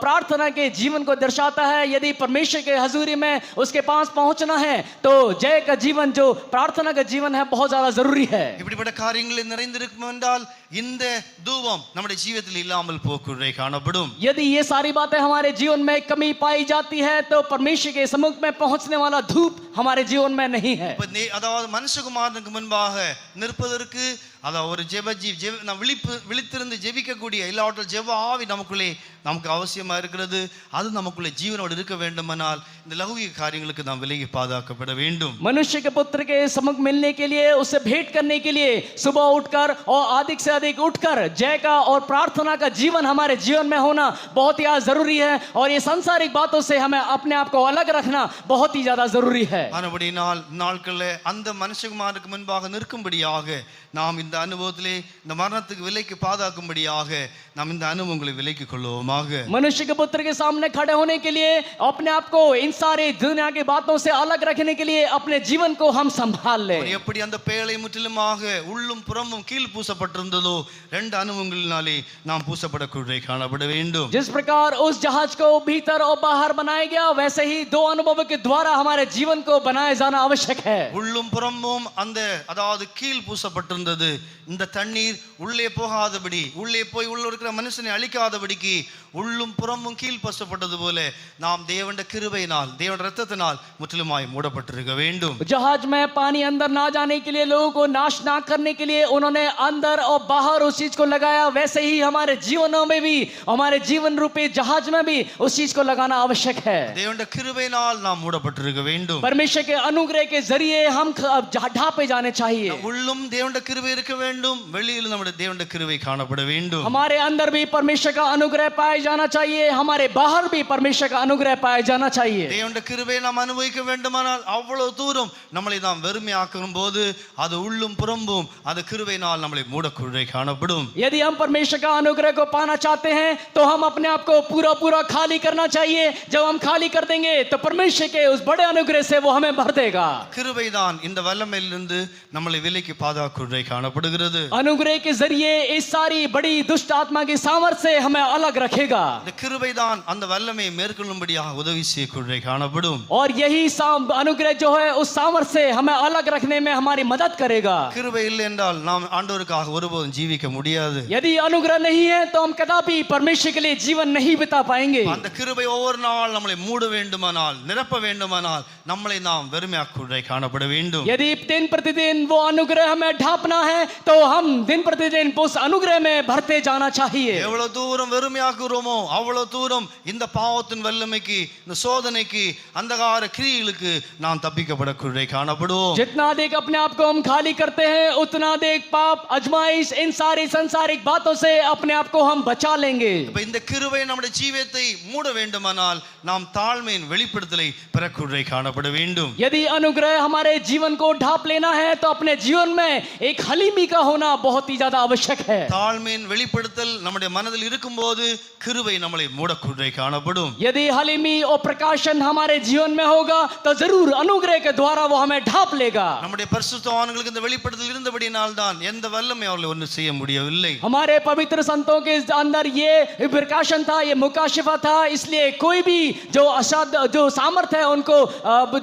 प्रार्थना के जीवन को दर्शाता है. यदि परमेश्वर के हजूरी में उसके पास पहुंचना है तो जय का जीवन जो प्रार्थना का जीवन है बहुत ज्यादा जरूरी है. இப்படிப்பட்ட காரியங்களில் நிறைந்திருக்கும் என்றால் இந்த தூபம் நம்முடைய ஜீவிதத்தில் இல்லாமல் போக்குறை காணப்படும். यदि ये सारी बातें हमारे जीवन में कमी पाई जाती है तो परमेश्वर के सम्मुख में पहुंचने वाला धूप हमारे जीवन में नहीं है. அதாவது மனுஷகுமாரனுக்கு முன்பாக நிற்பதற்கு அதாவது ஒரு நாம் விழித்திருந்து ஜெபிக்கக்கூடிய இல்லாவற்றில் ஜெப ஆவி நமக்கு அவசியமா இருக்கிறது. அது நமக்குள்ளே ஜீவனோடு இருக்க வேண்டுமானால் இந்த லௌகிக காரியங்களுக்கு நாம் விலகி பாதுகாக்கப்பட வேண்டும். मनुष्य के पुत्र के सम्मुख मिलने के लिए, उससे भेंट करने के लिए सुबह उठकर और अधिक से अधिक उठकर जय का और प्रार्थना का जीवन हमारे जीवन में होना बहुत ही जरूरी है. और ये सांसारिक बातों से हमें अपने आप को अलग रखना बहुत ही ज्यादा जरूरी है. நாட்களில் அந்த மனுஷகுமாரனுக்கு முன்பாக நிற்கும்படியாக நாம் இந்த அனுபவத்திலே இந்த மரணத்துக்கு விலைக்கு பாதுகாக்கும்படியாக நாம் இந்த அனுபவங்களை விலைக்கு கொள்வோமாக. मनुष्य के पुत्र के सामने खड़े होने के लिए अपने आप को इन सारी दुनिया की बातों से अलग रखने के लिए अपने जीवन को हम संभाल ले. எப்படி அந்த பேழை முற்றிலுமாக உள்ளும் புறமும் கீழ் பூசப்பட்டிருந்ததோ ரெண்டு அனுபவங்களினாலே நாம் பூசப்படக்கூடிய காணப்பட வேண்டும். जिस प्रकार उस जहाज को भीतर और बाहर बनाया गया, वैसे ही दो अनुभवों के द्वारा हमारे जीवन को बनाया जाना आवश्यक है. உள்ளும் புறமும் அந்த அதாவது கீழ் பூசப்பட்டிருந்தது. இந்த தண்ணீர் உள்ளே போகாதபடி, உள்ளே போய் உள்ள இருக்கிற மனுஷனை அழிக்காதபடிக்கு உள்ளும் புறமும் கீழ் பூசப்பட்டது போல நாம் தேவனுடைய கிருபையினால் தேவனுடைய இரத்தத்தினால் முற்றிலுமாய் மூடப்பட்டிருக்க வேண்டும். जहाज में पानी अंदर ना जाने के लिए, लोगों को नाश ना करने के लिए उन्होंने अंदर और बाहर उस चीज को लगाया. वैसे ही हमारे जीवनों में भी, हमारे जीवन रूपी जहाज में भी उस चीज को लगाना आवश्यक है. தேவனுடைய கிருபையினால் நாம் மூடப்பட்டிருக்க வேண்டும். परमेश्वर के अनुग्रह के जरिए हम ढापे जाने चाहिए. உள்ளும் தேவனுடைய கிருபை இருக்க வேண்டும், வெளியில் நம்முடைய தேவனுடைய கிருபை காணப்பட வேண்டும். हमारे अंदर भी परमेश्वर का अनुग्रह पाया जाना चाहिए, हमारे बाहर भी परमेश्वर का अनुग्रह पाया जाना चाहिए. தேவனுடைய கிருபையை நாம் அனுபவிக்க வேண்டுமானால் அவ்வளவு தூரம் நம்மளை நாம் வெறுமையாக்கும் போது அது உள்ளும் புறம்பும் அது கிருபையினால் நம்மளை மூடக்கூடிய காணப்படும். यदि हम परमेश्वर का अनुग्रह को पाना चाहते हैं तो हम अपने आप को पूरा पूरा खाली करना चाहिए. जब हम खाली कर देंगे तो परमेश्वर के उस बड़े अनुग्रह से वो हमें भर देगा. கிருபைதான் இந்த வல்லமையிலிருந்து நம்மளை விலக்கி பாதுகாக்கூடிய காணப்படுகிறது. अनुग्रह के जरिए इस सारी बड़ी दुष्ट आत्मा की सामर्थ्य से हमें अलग रखेगा. இந்த கிருபைதான் அந்த வல்லமையை மேற்கொள்ளும்படியாக உதவி செய்யக்கூடிய காணப்படும். और यही अनुग्रह जो है उस सामर्थ्य से हमें अलग रखने में हमारी मदद करेगा. கிருபை இல்லை என்றால் நாம் ஆண்டவருக்காக ஒருபோதும் ஜீவிக்க முடியாது. यदि अनुग्रह नहीं है तो हम कदापि परमेश्वर के लिए जीवन नहीं बिता पाएंगे. அந்த கிருபை ஒவ்வொரு நாள் நம்மளை மூட வேண்டுமானால், நிரப்ப வேண்டுமானால் நம்மளை நாம் வெறுமையாக்குள்ளே காணப்பட வேண்டும். यदि दिन प्रतिदिन वो अनुग्रह हमें ढांपना है तो हम दिन प्रतिदिन उस अनुग्रह में भरते जाना चाहिए. எவ்வளவு தூரம் வெறுமையாக்குறோமோ அவ்வளவு தூரம் இந்த பாவத்தின் வல்லமைக்கு, இந்த சோதனைக்கு, அந்தகார கிரியைகளுக்கு நாம் தப்பிக்கப்படக்குள்ளே காணப்படுவோம். जितना अधिक अपने आप को हम खाली करते हैं उतना अधिक पाप, अजमाइश, इन सारी संसारिक बातों से अपने आप को हम बचा लेंगे. இப்ப இந்த கிருபை நம்முடைய ஜீவியத்தை மூட வேண்டுமானால் நாம் தாழ்மையின் வெளிப்படுத்தலை பெறக்குள்ளே காணப்பட வேண்டும். यदि अनुग्रह हमारे जीवन को ढांप लेना है तो अपने जीवन में एक हलीमी का होना बहुत ही ज्यादा आवश्यक है. தாழ்மையின் வெளிப்படுத்தல் நம்முடைய மனதில் இருக்கும்போது கிருபை நம்மளை மூடக்குள்ளே காணப்படும். यदि हलीमी और प्रकाशन हमारे जीवन में होगा तो जरूर अनुग्रह के द्वारा वो हमें ढांप लेगा. நம்முடைய பரிசுத்தவான்களுக்கு இந்த வெளிப்படுத்தல் இருந்தபடியினால் தான் எந்த வல்லமை அவர்களை ஒன்றும் செய்ய முடியவில்லை. हमारे पवित्र संतों के अंदर ये प्रकाशन था, ये मुकाशिफा था, इसलिए कोई भी जो असाध जो सामर्थ है उनको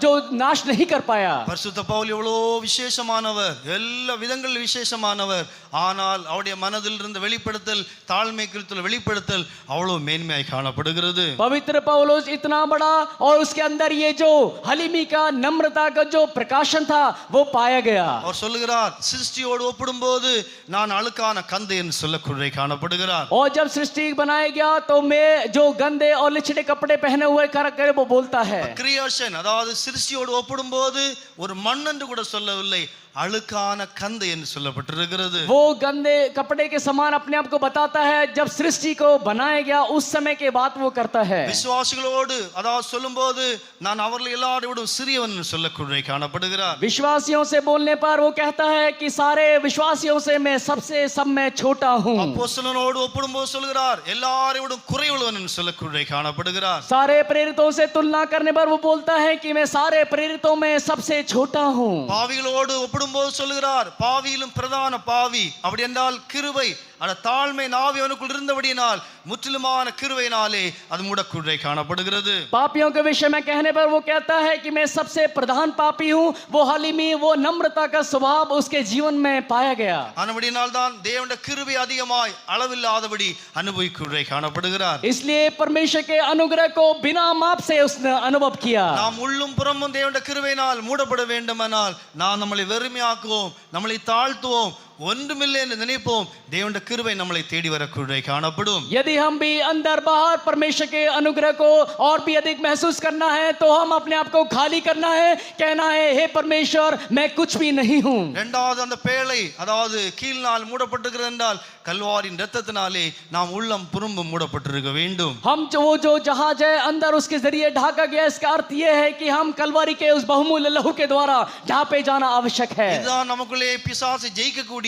जो नाश नहीं कर पाया. பரிசுத்த பவுல் எவ்வளோ விசேஷமானவர், எல்லா விதங்களில் விசேஷமானவர். ஆனால் அவருடைய மனதில் இருந்த வெளிப்படுத்தல், தாழ்மை குறித்துள்ள வெளிப்படுத்தல் அவ்வளோ மேன்மையாய் காணப்படுகிறது. पवित्र पौलुस इतना बड़ा और उसके अंदर ये जो हलीमी का, नम्रता का जो प्रकाशन था वो पाया गया. அவர் சொல்லுகிறார், சிருஷ்டியோடு ஒப்பிடும்போது நான் அழுக்கான கந்தை என்று சொல்லக்குள்ளே காணப்படுகிறார். और जब सृष्टि बनाया गया तो मैं जो गंदे और लिचड़े कपड़े पहने हुए कर वो बोलता है. கிரியேஷன், அதாவது சிருஷ்டியோடு ஒப்பிடும்போது ஒரு மண் என்று கூட சொல்லவில்லை, அழுக்கான கந்தை என்று சொல்லப்பட்டிருக்கிறது. वो गंदे कपड़े के समान अपने आप को बताता है. जब सृष्टि को बनाया गया उस समय के बात वो करता है. விசுவாசிகளோடு அதாவது சொல்லும்போது நான் அவர்கள் எல்லாரை விட சிறியவன் என்று சொல்லக்குள்ளே காணப்படுகிறார். विश्वासियों से बोलने पर वो कहता है कि सारे विश्वासियों से मैं सबसे सब में छोटा हूँ. அப்போஸ்தலனோடு ஒப்பிடும்போது சொல்கிறார் எல்லாரை விட குறைவுள்ளவன் என்று சொல்லக்குள்ளே காணப்படுகிறார். सारे प्रेरितों से तुलना करने पर वो बोलता है कि मैं सारे प्रेरितों में सबसे छोटा हूँ. பாவிகளோடு ஒப்பிடும்போது சொல்லுகிறார் பாவியிலும் பிரதான பாவி. அப்படி என்றால் கிருபை, அந்த தாழ்மை நாவி அவனுக்குள் இருந்தபடியினால் முற்றிலுமான கிருபையினாலே அது மூடக்குள்ளே காணப்படுகிறது. पापियों के विषय में कहने पर वो कहता है कि मैं सबसे प्रधान पापी हूँ. वो हलीमी, वो नम्रता का स्वभाव उसके जीवन में पाया गया. ஆனபடியினால் தான் தேவனுடைய கிருபை அதிகமாய் அளவில்லாதபடி அனுபவிக்குள்ளே காணப்படுகிறார். इसलिए परमेश्वर के अनुग्रह को बिना माप से उसने अनुभव किया. நாம் உள்ளும் புறமும் தேவனுடைய கிருபையினால் மூடப்பட வேண்டுமானால் நாம் நம்மளை வெறுமையாக்குவோம், நம்மளை தாழ்த்துவோம், ஒன்றுமில்லை என்று நினைப்போம், தேவனுடைய கிருபை நம்மளை தேடி வரக்குள்ளே காணப்படும். यदि हम भी अंदर बाहर परमेश्वर के अनुग्रह को और भी अधिक महसूस करना है तो हम अपने आप को खाली करना है, कहना है हे परमेश्वर मैं कुछ भी नहीं हूँ. இரண்டாவது அந்த பேழை, அதாவது கீழ்நாள் மூடப்பட்டிருக்கிறது என்றால் கல்வாரின் இரத்தத்தினாலே நாம் உள்ளம் புறம்பும் மூடப்பட்டிருக்க வேண்டும். हम जो जहाज है अंदर उसके जरिए ढाका गया, इसका अर्थ यह है कि हम कलवारी के उस बहुमूल्य लहू के द्वारा ढांपे जाना आवश्यक है. இதுதான் நமக்குள்ளே பிசாசை ஜெயிக்கக்கூடிய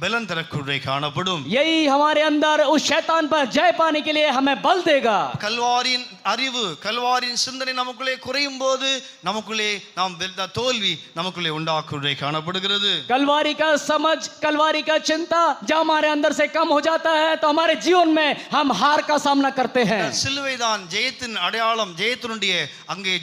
பலன் தரக்குள்ளே காணப்படும். यही हमारे अंदर उस शैतान पर जय पाने के लिए हमें बल देगा. கல்வாரின் அறிவு, கல்வாரின் சிந்தனை நமக்குள்ளே குறையும் போது நமக்குள்ளே நாம் தோல்வி நமக்குள்ளே உண்டாக்குள்ளே காணப்படுகிறது. कलवारी का समझ, कलवारी का चिंता जब हमारे अंदर से कम हो जाता है तो हमारे जीवन में हम हार का सामना करते हैं. சிலுவை தான் ஜெயத்தின் அடையாளம், ஜெயத்தினுடைய அங்கே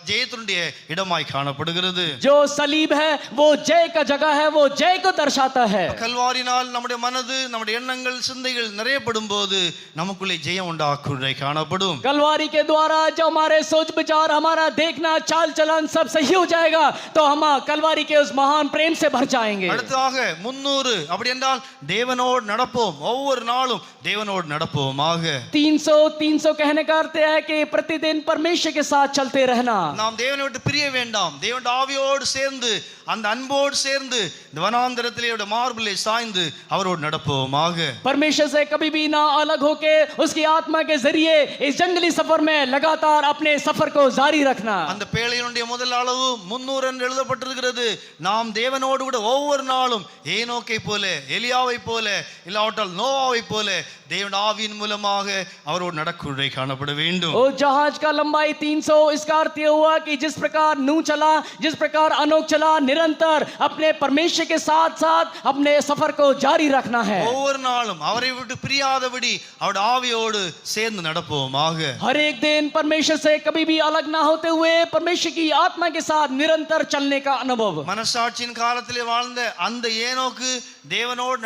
ஜெயத்தினுடைய இடமாய் காணப்படுகிறது. जो सलीब है वो जय का जगह है, वो जय को दर्शाता है. கல்வாரினால் நம்முடைய மனது, நம்முடைய எண்ணங்கள், சிந்தைகள் நிறையப்படும் போது நமக்குள்ளே ஜெயம் உண்டாக்குள்ளே காணப்படும். कलवारी के द्वारा जो हमारे सोच विचार, हमारा देखना, चाल चलन सब सही हो जाएगा तो हम कलवारी के उस महान प्रेम से भर जाएंगे. அடுத்ததாக 300 அப்படி என்றால் தேவனோடு நடப்போம், ஒவ்வொரு நாளும் தேவனோடு நடப்போமாக. 300 कहने का अर्थ है कि प्रतिदिन परमेश्वर के साथ चलते रहना. நாம் தேவனை விட்டு பிரிய வேண்டாம். தேவனுடைய ஆவியோடு சேர்ந்து, அந்த அன்போடு சேர்ந்து இந்த வனாந்தரத்திலே மார்பிலே சாய்ந்து அவரோடு நடப்போமாக. परमेश्वर से कभी भी ना अलग होके उसकी आत्मा के जरिए इस जंगली सफर में लगातार अपने सफर को जारी रखना. அந்த பேழையினுடைய முதல் அளவு 300 என்று எழுதப்பட்டிருக்கிறது. நாம் தேவனோடு கூட ஒவ்வொரு நாளும் ஏனோக்கை போல, எலியாவை போல, இல்லாவிட்டால் நோவாவை போல தேவனுடைய ஆவியின் மூலமாக அவரோடு நடக்குள்ளே காணப்பட வேண்டும். ओ जहाज का लंबाई 300, इसका अर्थ ये हुआ कि जिस प्रकार नूह चला, जिस प्रकार अनोक चला, निरंतर अपने परमेश्वर के साथ साथ अपने सफर को जारी रखना है. ஒவ்வொரு நாளும் அவரை விட்டு பிரியாதபடி அவருடைய ஆவியோடு சேர்ந்து நடப்போமாக. हर एक दिन परमेश्वर से कभी भी अलग ना होते हुए परमेश्वर की आत्मा के साथ निरंतर चलने का अनुभव. மனசாட்சியின் காலத்திலே வாழ்ந்த அந்த ஏனோக்கு தேவனோடு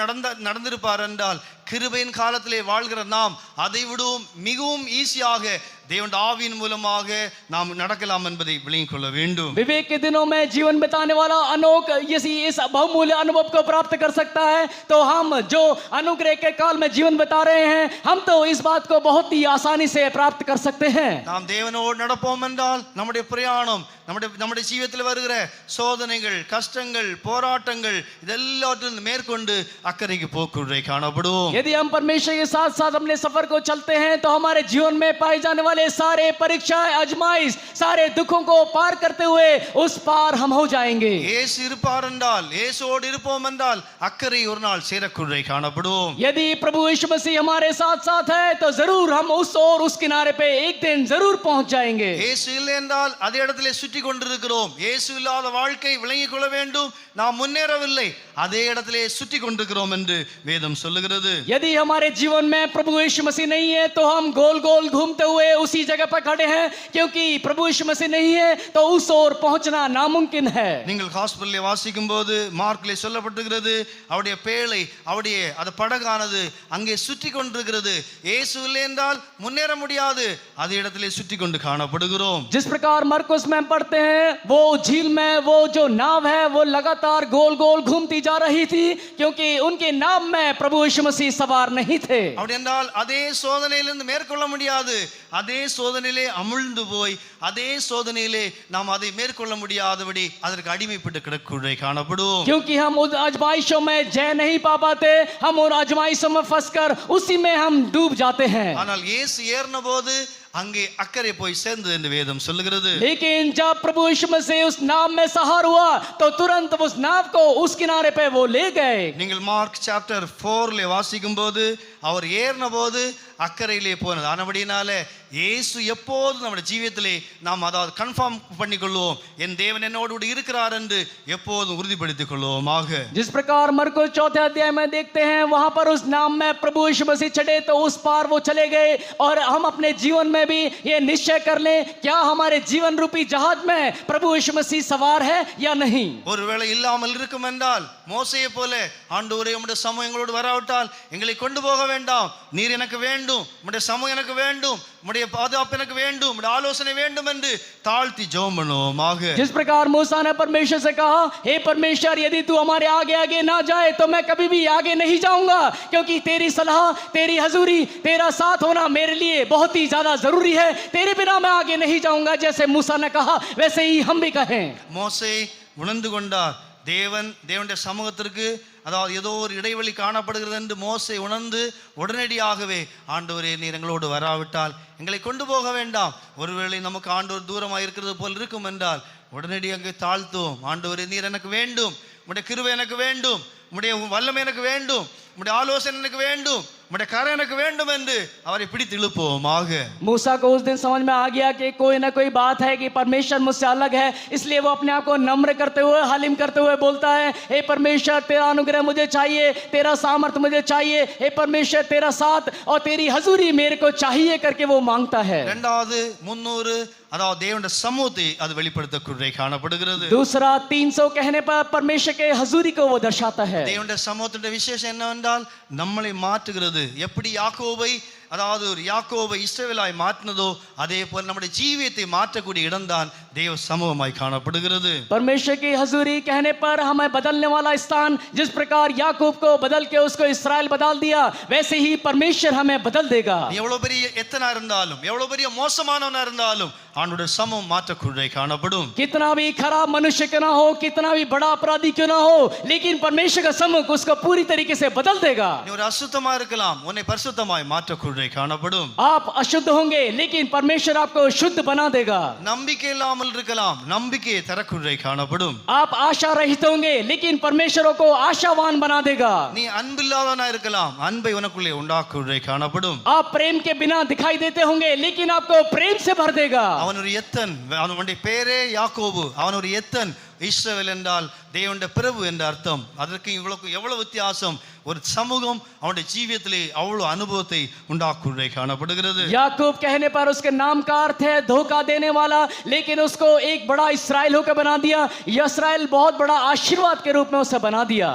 நடந்திருப்பார் என்றால் கிருபையின் காலத்திலே வாழ்கிற நாம் அதை விடவும் மிகவும் ஈஸியாக தேவனுடைய ஆவியின் மூலமாக நாம் நடக்கலாம் என்பதை விளங்கிக் கொள்ள வேண்டும். विवेक के दिनों में जीवन बिताने वाला अनोख यदि इस बहुमूल्य अनुभव को प्राप्त कर सकता है तो हम जो अनुग्रह के काल में जीवन बिता रहे हैं हम तो इस बात को बहुत ही आसानी से प्राप्त कर सकते हैं. நாம் தேவனோடு நடப்போம் என்றால் நம்முடைய பிரயாணம் நம்முடைய ஜீவியத்தில் வருகிற சோதனைகள், கஷ்டங்கள், போராட்டங்கள் இதெல்லாவற்றிலும் மேற்கொண்டு அக்கறைக்கு போக்குவரை காணப்படும். यदि हम परमेश्वर के साथ साथ अपने सफर को चलते हैं तो हमारे जीवन में पाए जाने वाले सारे परीक्षाएं, आजमाइश, सारे दुखों को पार करते हुए उस पार हम हो जाएंगे. இயேசு இருப்பார் என்றால், இயேசுவோடு இருப்போம் என்றால் அக்கறை ஒரு நாள் சேரக்குறை காணப்படும். यदि प्रभु यीशु मसीह हमारे साथ साथ है तो जरूर हम उस और उस किनारे पे एक दिन जरूर पहुंच जाएंगे. இயேசு இல்லை என்றால் அதே இடத்திலே சுற்றி கொண்டிருக்கிறோம். இயேசு இல்லாத வாழ்க்கை விளங்கிக் கொள்ள வேண்டும். நாம் முன்னேறவில்லை, அதே இடத்திலே சுற்றி கொண்டிருக்கிறோம் என்று வேதம் சொல்லுகிறது. यदि हमारे जीवन में प्रभु यीशु मसीह नहीं है तो हम गोल गोल घूमते हुए उसी जगह पर खड़े हैं, क्योंकि प्रभु यीशु मसीह नहीं है तो उस ओर पहुंचना नामुमकिन है. நீங்கள் ஹாஸ்பிடல்ல வாசிக்கும் போது மார்க்கிலே சொல்லப்பட்டிருக்கிறது, அவருடைய பேழை, அவருடைய அது படகானது அங்கே சுற்றி கொண்டிருக்கிறது. இயேசு இல்லை என்றால் முன்னேற முடியாது, அதே இடத்திலே சுற்றி கொண்டு காணப்படுகிறோம். जिस प्रकार मरकुस में पढ़ते हैं वो झील में वो जो नाव है वो लगातार गोल गोल घूमती जा रही थी, क्योंकि उनके नाव में प्रभु यीशु मसीह सवार नहीं थे. அப்படி என்றால் அதே சோதனையிலிருந்து மேற்கொள்ள முடியாது, அதே சோதனையிலே அமிழ்ந்து போய் அதே சோதனையிலே நாம் அதை மேற்கொள்ள முடியாதபடி அதற்கு அடிமைப்பட்டு கிடக்குறை காணப்படும். क्योंकि हम उन आजमाइशों में जय नहीं पा पाते, हम उन आजमाइशों में फंसकर उसी में हम डूब जाते हैं. ஆனால் இயேசு ஏறின போது அங்கே அக்கறை போய் சேர்ந்தது என்று வேதம் சொல்லுகிறது. लेकिन जब प्रभु यीशु मसीह उस नाव में सवार हुआ तो तुरंत उस नाव को उस किनारे पे वो ले गए. நீங்கள் மார்க் சாப்டர் 4ல வாசிக்கும் போது அவர் ஏறின போது அக்கறையிலே போனது. ஆனபடினால இயேசு எப்போது நம்முடைய ஜீவியத்திலே நாம் அதாவது கன்ஃபார்ம் பண்ணிக்கொள்வோம், என் தேவன் என்னோடு இருக்கிறார் என்று எப்போதும் உறுதிப்படுத்திக் கொள்வோமாக. जिस प्रकार मरकुस 4थे अध्याय में देखते हैं वहां पर उस नाव में प्रभु यीशु मसीह चढ़े तो उस पार वो चले गए, और हम अपने जीवन में भी ये निश्चय कर लें क्या हमारे जीवन रूपी जहाज में प्रभु यीशु मसीह सवार है या नहीं. ஒருவேளை இல்லாமல் இருக்கும் என்றால் மோசேயை போல ஆண்டவரே உம்முடைய சமூகம் எங்களோடு வராவிட்டால் எங்களை கொண்டு போக வேண்டாம், நீர் எனக்கு வேண்டும், உம்முடைய சமூகம் எனக்கு வேண்டும், உம்முடைய பாதுகாப்பு எனக்கு வேண்டும், உம்முடைய ஆலோசனை வேண்டும் என்று தாழ்த்தி ஜெபம் பண்ணுவோமாக. जिस प्रकार मूसा ने परमेश्वर से कहा हे परमेश्वर यदि तू हमारे आगे आगे ना जाए तो मैं कभी भी आगे नहीं जाऊंगा, क्योंकि तेरी सलाह, तेरी हजूरी, तेरा साथ होना मेरे लिए बहुत ही ज्यादा जरूरी है, तेरे बिना मैं आगे नहीं जाऊंगा. जैसे मूसा ने कहा वैसे ही हम भी कहें. மோசே உணர்ந்து கொண்டார், தேவனுடைய சமூகத்திற்கு அதாவது ஏதோ ஒரு இடைவெளி காணப்படுகிறது என்று மோசே உணர்ந்து உடனடியாகவே ஆண்டவரே நீர் எங்களோடு வராவிட்டால் எங்களை கொண்டு போக வேண்டாம், ஒருவேளை நமக்கு ஆண்டவர் தூரமாக இருக்கிறது போல் இருக்கும் என்றால் உடனடியாக தாழ்த்துவோம். ஆண்டவரே நீர் எனக்கு வேண்டும், உம்முடைய கிருபை எனக்கு வேண்டும், உம்முடைய வல்லமை எனக்கு வேண்டும், உம்முடைய ஆலோசனை எனக்கு வேண்டும், உம்முடைய கரம் எனக்கு வேண்டும் என்று அவரை பிடித்து இழுப்போமாக. मूसा को उस दिन समझ में आ गया कि कोई ना कोई बात है कि परमेश्वर मुझसे अलग है, इसलिए वो अपने आप को नम्र करते हुए, हलीम करते हुए बोलता है हे परमेश्वर तेरा अनुग्रह मुझे चाहिए, तेरा सामर्थ मुझे चाहिए, हे परमेश्वर तेरा साथ और तेरी हजूरी मेरे को चाहिए करके वो मांगता है. இரண்டாவது 300 அதாவது தேவனுடைய சமூகத்தை அது வெளிப்படுத்தக்கூடிய காணப்படுகிறது. दूसरा 300 कहने पर परमेश्वर के हजूरी को वो दर्शाता है. தேவனுடைய சமூகத்துடைய விசேஷம் என்னவென்றால் நம்மளை மாற்றுகிறது. எப்படி யாக்கோபை அதாவது ஒரு யாக்கோபை இஸ்ரவேலாய் மாற்றினதோ அதே போல நம்முடைய ஜீவியத்தை மாற்றக்கூடிய இடம்தான் தேவ சமூகமாய் காணப்படுகிறது. परमेश्वर की हजूरी कहने पर हमें बदलने वाला स्थान, जिस प्रकार याकूब को बदल के उसको इस्राएल बदल दिया वैसे ही परमेश्वर हमें बदल देगा. எவ்வளவு பெரிய எத்தனா இருந்தாலும், எவ்வளவு பெரிய மோசமானவனா இருந்தாலும் ஆண்டவருடைய சமூகம் மாற்றக்கூடிய காணப்படும். कितना भी खराब मनुष्य क्यों ना हो, कितना भी बड़ा अपराधी क्यों ना हो, लेकिन परमेश्वर का सम्मुख उसको पूरी तरीके से बदल देगा. நீ ஒரு அசுத்தமா இருக்கலாம், உன்னை பரிசுத்தமாய் மாற்றக்கூடிய காணப்படும். आप अशुद्ध होंगे लेकिन परमेश्वर आपको शुद्ध बना देगा. நம்பிக்கை இல்லாமல் இருக்கலாம், நம்பிக்கையை தரக்கூடிய காணப்படும். आप आशा रहित होंगे लेकिन परमेश्वर को आशावान बना देगा. நீ அன்பில்லாதவனா இருக்கலாம், அன்பை உனக்குள்ளே உண்டாக்குடைய காணப்படும். आप प्रेम के बिना दिखाई देते होंगे लेकिन आपको प्रेम से भर देगा. அவன் ஒரு எத்தன், அவனுடைய பேரே யாக்கோபு, அவன் ஒரு எத்தன், இஸ்ரவேல் என்றால் தேவனுடைய பிரபு என்ற அர்த்தம். அதற்கு இவ்வளவு எவ்வளவு வித்தியாசம். ஒரு சமூகம் அவனுடைய ஜீவியத்திலே அவ்வளவு அனுபவத்தை உண்டாக்குவதை காணப்படுகிறது. याकूब कहने पर उसके नाम का अर्थ है धोखा देने वाला, लेकिन उसको एक बड़ा इस्राएल होकर बना दिया. इस्राएल बहुत बड़ा आशीर्वाद के रूप में उसे बना दिया.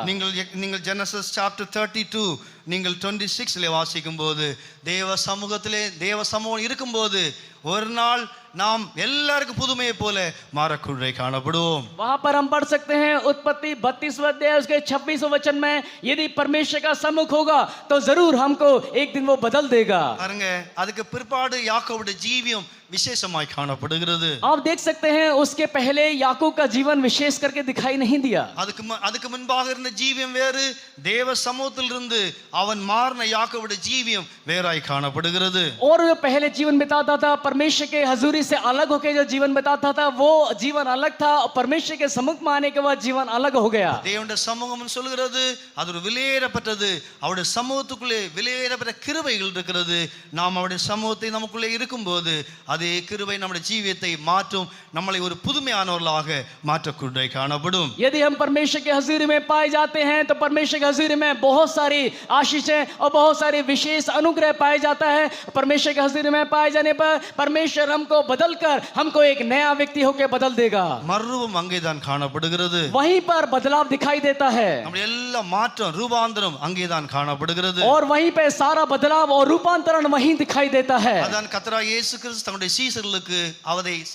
நீங்கள் ஜெனசிஸ் சாப்டர் 32 நீங்கள் 26 வாசிக்கும் போது தேவ சமூகத்திலே தேவ சமூகம் இருக்கும்போது ஒரு நாள் நாம் எல்லாருக்கும் புதுமையை போல மாறக்குள்ளே காணப்படுவோம். वहां पर हम पढ़ सकते हैं उत्पत्ति 32वां अध्याय उसके 26वें वचन में, यदि परमेश्वर का सम्मुख होगा तो जरूर हमको एक दिन वो बदल देगा. பாருங்க, அதுக்கு பிற்பாடு யாக்கோபுடைய ஜீவியம் விசேஷமாய் காணப்படுகிறது. आप देख सकते हैं उसके पहले याकूब का जीवन विशेष करके दिखाई नहीं दिया. அதுக்கு முன்பாக இருந்த ஜீவியம் வேறு, தேவ சமூகத்திலிருந்து அவன் மாறின யாக்கோபுடைய ஜீவியம் வேறாய் காணப்படுகிறது. और वो पहले जीवन बिताता था परमेश्वर के हजूरी से अलग होकर जो जीवन बिताता था वो जीवन अलग था, और परमेश्वर के सम्मुख में आने के बाद जीवन अलग हो गया. தேவனுடைய சமூகம் சொல்கிறது அது ஒரு விலையேறப்பட்டது. அவருடைய சமூகத்துக்குள்ளே விலையேறப்பட்ட கிருபைகள் இருக்கிறது. நாம் அவருடைய சமூகத்தை நமக்குள்ளே இருக்கும்போது அதே கிருபை நம்முடைய ஜீவியத்தை மாற்றும், நம்மளை ஒரு புதுமையானவர்களாக மாற்றக்கூடிய காணப்படும். यदि हम परमेश्वर के हजूरी में पाए जाते हैं तो परमेश्वर के हजूरी में बहुत सारी आशीषें और बहुत सारे विशेष अनुग्रह पाए जाता है. परमेश्वर के हजूरी में पाए जाने पर परमेश्वर हमको बदलकर हमको एक नया व्यक्ति होकर बदल देगा. மறுரூபம் அங்கேதான் காணப்படுகிறது. वहीं पर बदलाव दिखाई देता है நம்முடைய எல்லா மாற்றம் ரூபாந்தரம் அங்கேதான் காணப்படுகிறது. और वहीं पे सारा बदलाव और रूपांतरण वहीं दिखाई देता है. அதான் கர்த்தராகிய இயேசு கிறிஸ்து தம்முடைய சீசர்களுக்கு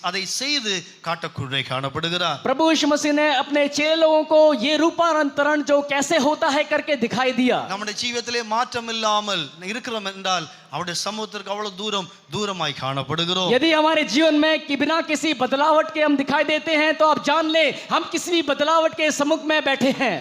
அதை செய்து காட்டக்கூடிய காணப்படுகிறார். प्रभु यीशु मसीह ने अपने चेलों को ये रूपांतरण जो कैसे होता है करके दिखाई दिया. நம்முடைய ஜீவியத்திலே மாற்றம் இல்லாமல் இருக்கிறோம் என்றால் அவருடைய சமூகத்திற்கு அவ்வளவு தூரமாய் காணப்படுகிறோம். यदि हमारे जीवन में कि बिना किसी बदलावट के हम दिखाई देते हैं तो आप जान ले हम किसी भी बदलावट के सम्मुख में बैठे हैं.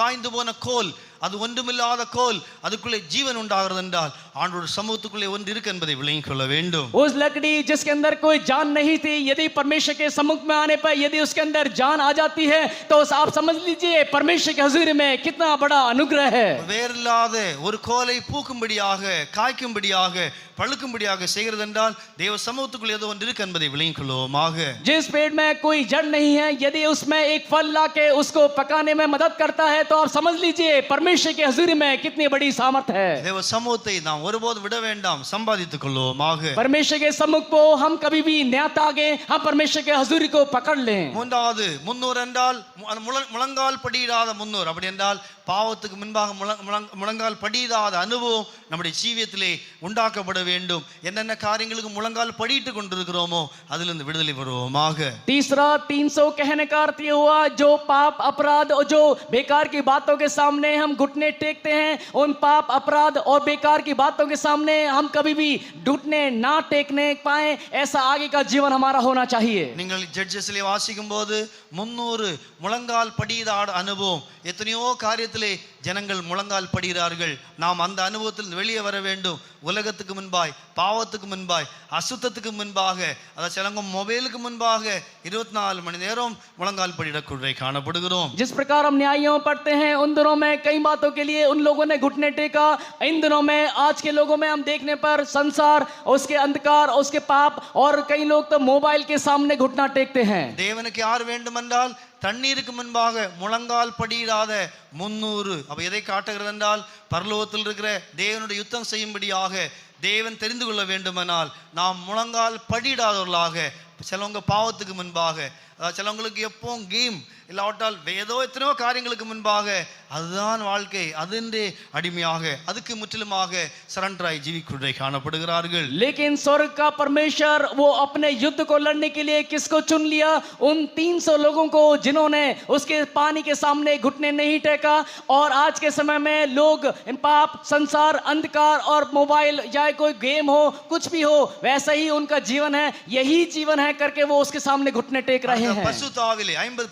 காய்ந்து போன கோல், அது ஒன்றுமில்லாத கோல், அதுக்குள்ளே ஜீவன் உண்டாகிறது என்றால் ஆண்டவருடைய சமூகத்துக்குள்ளே ஒன்று இருக்கு என்பதை விளங்கிக் கொள்ள வேண்டும். उस लकड़ी जिसके अंदर कोई जान नहीं थी, यदि परमेश्वर के सम्मुख में आने पर यदि उसके अंदर जान आ जाती है तो आप समझ लीजिए परमेश्वर के हजूरी में कितना बड़ा अनुग्रह है. வேறில்லாத ஒரு கோலை பூக்கும்படியாக, காய்க்கும்படியாக, பழுக்கும்படியாக செய்கிறது என்றால் தேவ சமூகத்துக்குள்ளே ஏதோ ஒன்று இருக்கு என்பதை விளங்கிக் கொள்வோமாக. जिस पेड़ में कोई जड़ नहीं है, यदि उसमें एक फल लाके उसको पकाने में मदद करता है तो आप समझ लीजिए परमेश्वर के हजूरी में कितनी बड़ी सामर्थ है. தேவ சமூகத்தை நாம் ஒருபோதும் விட வேண்டாம், சம்பாதித்துக் கொள்வோமாக. परमेश्वर के सम्मुख को हम कभी भी न्याय आगे हम परमेश्वर के हजूरी को पकड़ लें. மூன்றாவது 300 என்றால் முழங்கால் படியிடாத 300. அப்படி என்றால் பாவத்துக்கு முன்பாக முழங்கால் படியிடாத அனுபவம் நம்முடைய ஜீவியத்திலே உண்டாக்கப்பட வேண்டும். என்னென்ன காரியங்களுக்கு முழங்கால் படியிட்டு கொண்டிருக்கிறோமோ அதிலிருந்து விடுதலை பெறுவோமாக. तीसरा 300 कहने का अर्थ ये हुआ जो पाप अपराध और जो बेकार की बातों के सामने हम घुटने टेकते हैं, उन पाप अपराध और बेकार की बातों के सामने हम कभी भी घुटने ना टेकने पाए, ऐसा आगे का जीवन हमारा होना चाहिए. நீங்கள் ஜட்ஜஸ்லே வாசிக்கும் போது 300 முழங்கால் படியிடாத அனுபவம். எத்தனையோ காரியத்திலே ஜனங்கள் முழங்கால் படிகிறார்கள். நாம் அந்த அனுபவத்தில் வெளியே வர வேண்டும். உலகத்துக்கு முன்பாய், பாவத்துக்கு முன்பாய், அசுத்தத்துக்கு முன்பாக, அதாவது சிலங்க மொபைலுக்கு முன்பாக 24 மணி நேரம் முழங்கால் படியிடக்கூடிய காணப்படுகிறோம். जिस प्रकार हम न्यायों पढ़ते हैं उन दिनों में कई बातों के लिए उन लोगों ने घुटने टेका, इन दिनों में आज के लोगों में हम देखने पर संसार, उसके अंधकार, उसके पाप, और कई लोग तो मोबाइल के सामने घुटना टेकते हैं. தேவனுக்கு யார் வேண்டுமென்றால் தண்ணீருக்கு முன்பாக முழங்கால் படியிடாத 300. அப்ப எதை காட்டுகிறது என்றால் பரலோகத்தில் இருக்கிற தேவனுடைய யுத்தம் செய்யும்படியாக தேவன் தெரிந்து கொள்ள வேண்டுமானால் நாம் முழங்கால் படியிடாதவர்களாக, சிலவங்க பாவத்துக்கு முன்பாக, சிலவங்களுக்கு எப்பவும் கேம் இல்லாவிட்டால் ஏதோ எத்தனையோ காரியங்களுக்கு முன்பாக அதுதான் வாழ்க்கை, அதுன்றே அடிமையாக அதுக்கு முற்றிலுமாக சரண்டராய் ஜீவிக்குள்ளே காணப்படுகிறார்கள். लेकिन स्वर्ग का परमेश्वर वो अपने युद्ध को लड़ने के लिए किसको चुन लिया? उन 300 लोगों को जिन्होंने उसके पानी के सामने घुटने नहीं टेका. और आज के समय में लोग इन पाप, संसार, अंधकार और मोबाइल या कोई गेम हो, कुछ भी हो, वैसा ही उनका जीवन है, यही जीवन है करके वो उसके सामने घुटने टेक रहे हैं.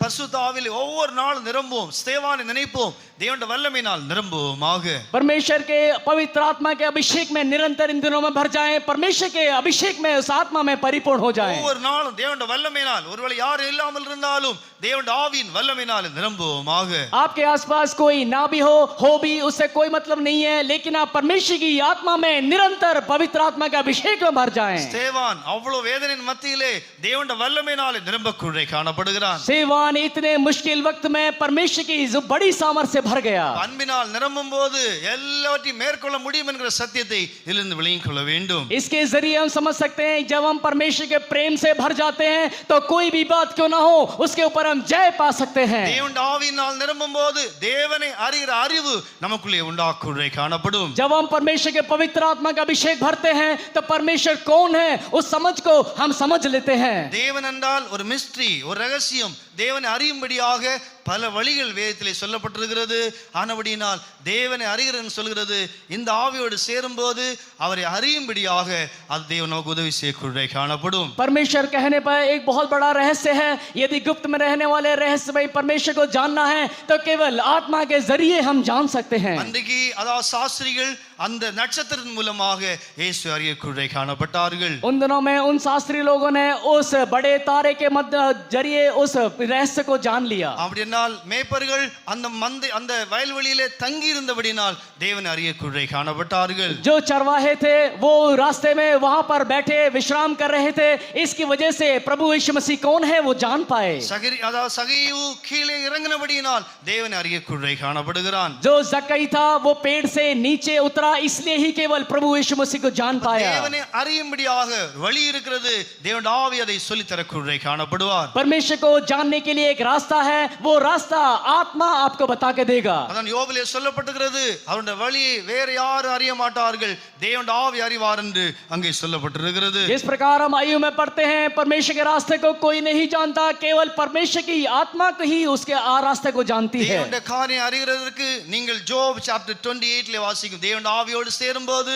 பரிசுத்த ஆவியிலே ஒவ்வொரு நாளும் நிரம்புவோம், ஸ்தேவானை நினைப்போம், தேவனுடைய வல்லமையினால் நிரம்புவோமாக. परमेश्वर के पवित्र आत्मा के अभिषेक में निरंतर इन दिनों में भर जाएं, परमेश्वर के अभिषेक में उस आत्मा में परिपूर्ण हो जाएं. ஒவ்வொரு நாளும் தேவனுடைய வல்லமையினால், ஒருவேளை யாரும் இல்லாமல் இருந்தாலும் தேவனுடைய ஆவியின் வல்லமையினால் நிரம்புவோமாக. आपके आसपास कोई ना भी हो भी उससे कोई मतलब नहीं है, लेकिन आप परमेश्वर की आत्मा में निरंतर पवित्र आत्मा के अभिषेक में भर जाएं. ஸ்தேவான் அவ்வளவு வேதனையின் மத்தியிலே தேவனுடைய வல்லமையினாலே நிரம்பக்கூடை காணப்படுகிறான். सेवान इतने मुश्किल वक्त में परमेश्वर की जो बड़ी सामर्थ से भर गया. அன்பினால் நிரம்பும் போது எல்லாவற்றையும் மேற்கொள்ள முடியும் என்கிற சத்தியத்தை இதிலிருந்து விளங்கிக் கொள்ள வேண்டும். इसके जरिए हम समझ सकते हैं जब हम परमेश्वर के प्रेम से भर जाते हैं तो कोई भी बात क्यों ना हो उसके ऊपर हम जय पा सकते हैं. தேவனுடைய ஆவியினால் நிரம்பும் போது தேவனை அறிகிற அறிவு நமக்குள்ளே உண்டாக்குடை காணப்படும். जब हम परमेश्वर के पवित्र आत्मा का अभिषेक भरते हैं तो परमेश्वर कौन है उस समझ को हम समझ लेते हैं. தேவன் என்றால் ஒரு மிஸ்ட்ரி, ஒரு ரகசியம். தேவனை அறியும்படியாக பல வழிகள் வேதத்திலே சொல்லப்பட்டிருக்கிறது. ஆனபடியினால் தேவனை அறிகிறன்னு சொல்கிறது. இந்த ஆவியோடு சேரும்போது அவரை அறியும்படியாக அது தேவன் நமக்கு உதவி செய்யக்கூடை காணப்படும். परमेश्वर कहने पर एक बहुत बड़ा रहस्य है. यदि गुप्त में रहने वाले रहस्य में परमेश्वर को जानना है तो केवल आत्मा के जरिए हम जान सकते हैं. அன்றைக்கு அதாவது சாஸ்திரிகள் அந்த நட்சத்திரத்தின் மூலமாக இயேசு அறியக்கூடை காணப்பட்டார்கள். उन दिनों में उन शास्त्री लोगों ने उस बड़े तारे के मध्य जरिए उस रहस्य को जान लिया. அப்படினால் மேய்ப்பர்கள் அந்த வயல்வெளியிலே தங்கி இருந்தபடினால் தேவனை அறியக்கூடை காணப்பட்டார்கள். जो चरवाहे थे वो रास्ते में वहां पर बैठे विश्राम कर रहे थे. इसकी वजह से प्रभु यीशु मसीह कौन है वो जान पाए. சகேயு கீழே இறங்கினபடியினால் தேவனை அறியக்கூடை காணப்படுகிறான். जो जक्कई था वो पेड़ से नीचे उतरा इसलिए ही केवल प्रभु यीशु मसीह को जान पाया. தேவனை அறியும்படியாக வழி இருக்கிறது. தேவனுடைய ஆவி அதை சொல்லி தரக்கூடை காணப்படுவார். परमेश्वर को जानने के लिए एक रास्ता है. वो रास्ता आत्मा आपको बता के देगा. அதான் யோபிலே சொல்லப்பட்டிருக்கிறது. அவருடைய வழியை வேற யாரும் அறிய மாட்டார்கள், தேவனுடைய ஆவி அறிவார் என்று அங்கே சொல்லப்பட்டிருக்கிறது. जिस प्रकार हम आयु में पढ़ते हैं परमेश्वर के रास्ते को कोई नहीं जानता, केवल परमेश्वर की आत्मा को ही उसके रास्ते को जानती है. தேவனுடைய காரியம் அறிகிறதற்கு நீங்கள் ஜோப் சாப்டர் 28 வாசிக்கும். தேவனுடைய ஆவியோடு சேரும்போது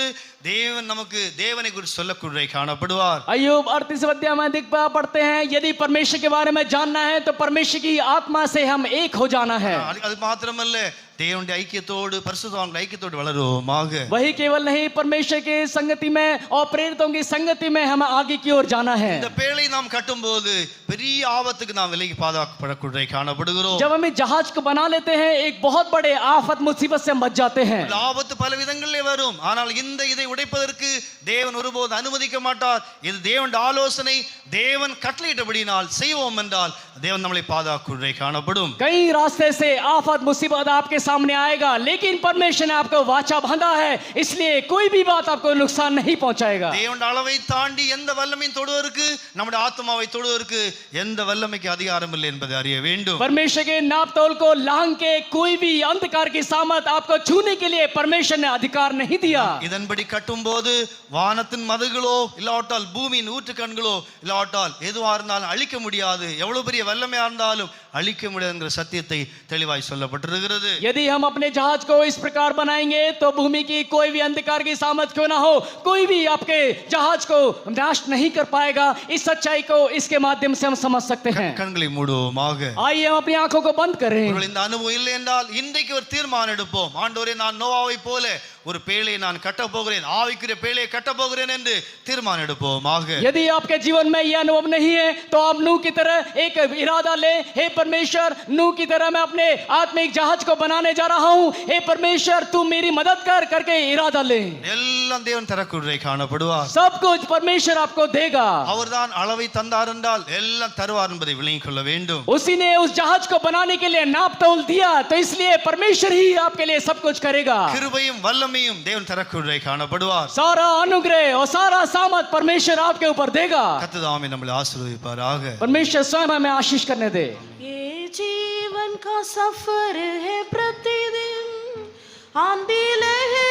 தேவன் நமக்கு தேவனை குறித்து சொல்லக்கூடை காணப்படுவார். अय्यूब 38 अध्याय में पढ़ते हैं यदि परमेश्वर के बारे में जानना है तो परमेश्वर की आत्मा से हम एक हो जाना है. அது மாத்திரமல்ல, தேவனுடைய ஐக்கியத்தோடு பரிசுத்தவான்கள் ஐக்கியத்தோடு வளருவோமாக. वही केवल नहीं, परमेश्वर की संगति में और प्रेरितों की संगति में हमें आगे की ओर जाना है. இந்த பேழை நாம் கட்டும்போது பெரிய ஆபத்துக்கு நாம் விலகி பாதுகாக்கப்படக்கூடை காணப்படுகிறோம். जब हम इस जहाज को बना लेते हैं एक बहुत बड़े आफत मुसीबत से हम बच जाते हैं. ஆபத்து பல விதங்களிலே வரும். ஆனால் இதை உடைப்பதற்கு தேவன் ஒருபோது அனுமதிக்க மாட்டார். இது தேவனுடைய ஆலோசனை. தேவன் கட்டளையிட்டபடினால் செய்வோம் என்றால் தேவன் நம்மளை பாதுகாக்கூடை காணப்படும். कई रास्ते से आफत मुसीबत आपके सामने आएगा, लेकिन परमेश्वर ने आपको वाचा बांधा है, इसलिए कोई भी बात आपको नुकसान नहीं पहुंचाएगा. தேவனுடைய அளவை தாண்டி எந்த வல்லமையும் தொடுவதற்கு, நம்முடைய ஆத்மாவை தொடுவதற்கு எந்த வல்லமைக்கு அதிகாரம் இல்லை என்பதை அறிய வேண்டும். परमेश्वर के नापतोल को लांघ के कोई भी अंधकार की सामर्थ आपको छूने के लिए परमेश्वर ने अधिकार नहीं दिया. இதன்படி கட்டும்போது வானத்தின் மதுகளோ இல்லாவிட்டால் பூமியின் ஊற்றுக்கண்களோ இல்லாவிட்டால் எதுவா இருந்தாலும் அழிக்க முடியாது. எவ்வளவு பெரிய வல்லமையா இருந்தாலும் அழிக்க முடியாது என்கிற சத்தியத்தை தெளிவாய் சொல்லப்பட்டிருக்கிறது. यदि हम अपने जहाज को इस प्रकार बनाएंगे तो भूमि की कोई भी अंधकार की सामर्थ क्यों ना हो, कोई भी आपके जहाज को नाश नहीं कर पाएगा. इस सच्चाई को इसके माध्यम से हम समझ सकते हैं. கண்களை மூடுவோமாக. आइए हम अपनी आंखों को बंद करें. இந்த அனுபவம் இல்லை என்றால் இன்றைக்கு ஒரு தீர்மானம் எடுப்போம். ஆண்டவரே, நான் நோவாவை போல ஒரு பேழையை நான் கட்ட போகிறேன், ஆவிக்குரிய பேழையை கட்ட போகிறேன் என்று தீர்மானம் எடுப்போமாக. यदि आपके जीवन में यह अनुभव नहीं है तो आप नूह की तरह एक इरादा ले. हे परमेश्वर, नूह की तरह मैं अपने आत्मिक जहाज को बनाने जा रहा हूं. हे परमेश्वर, तू मेरी मदद कर करके इरादा ले. எல்லாம் தேவன் தரக்கூடை காணப்படுவார். सब कुछ परमेश्वर आपको देगा. அவர்தான் அளவை தந்தார் என்றால் எல்லாம் தருவார் என்பதை விளங்கிக் கொள்ள வேண்டும். उसी ने उस जहाज को बनाने के लिए नाप तौल दिया, तो इसलिए परमेश्वर ही आपके लिए सब कुछ करेगा. கிருபையும் வல்லமையும் தேவன் தரக்கூடை காணப்படுவார். सारा अनुग्रह और सारा सामर्थ परमेश्वर आपके ऊपर देगा. கர்த்தர் தாமே நம்மளை ஆசீர்வதிப்பாராக. परमेश्वर स्वयं हमें आशीष करने दे. ये जीवन का सफर है प्रतिदिन आंधी लहर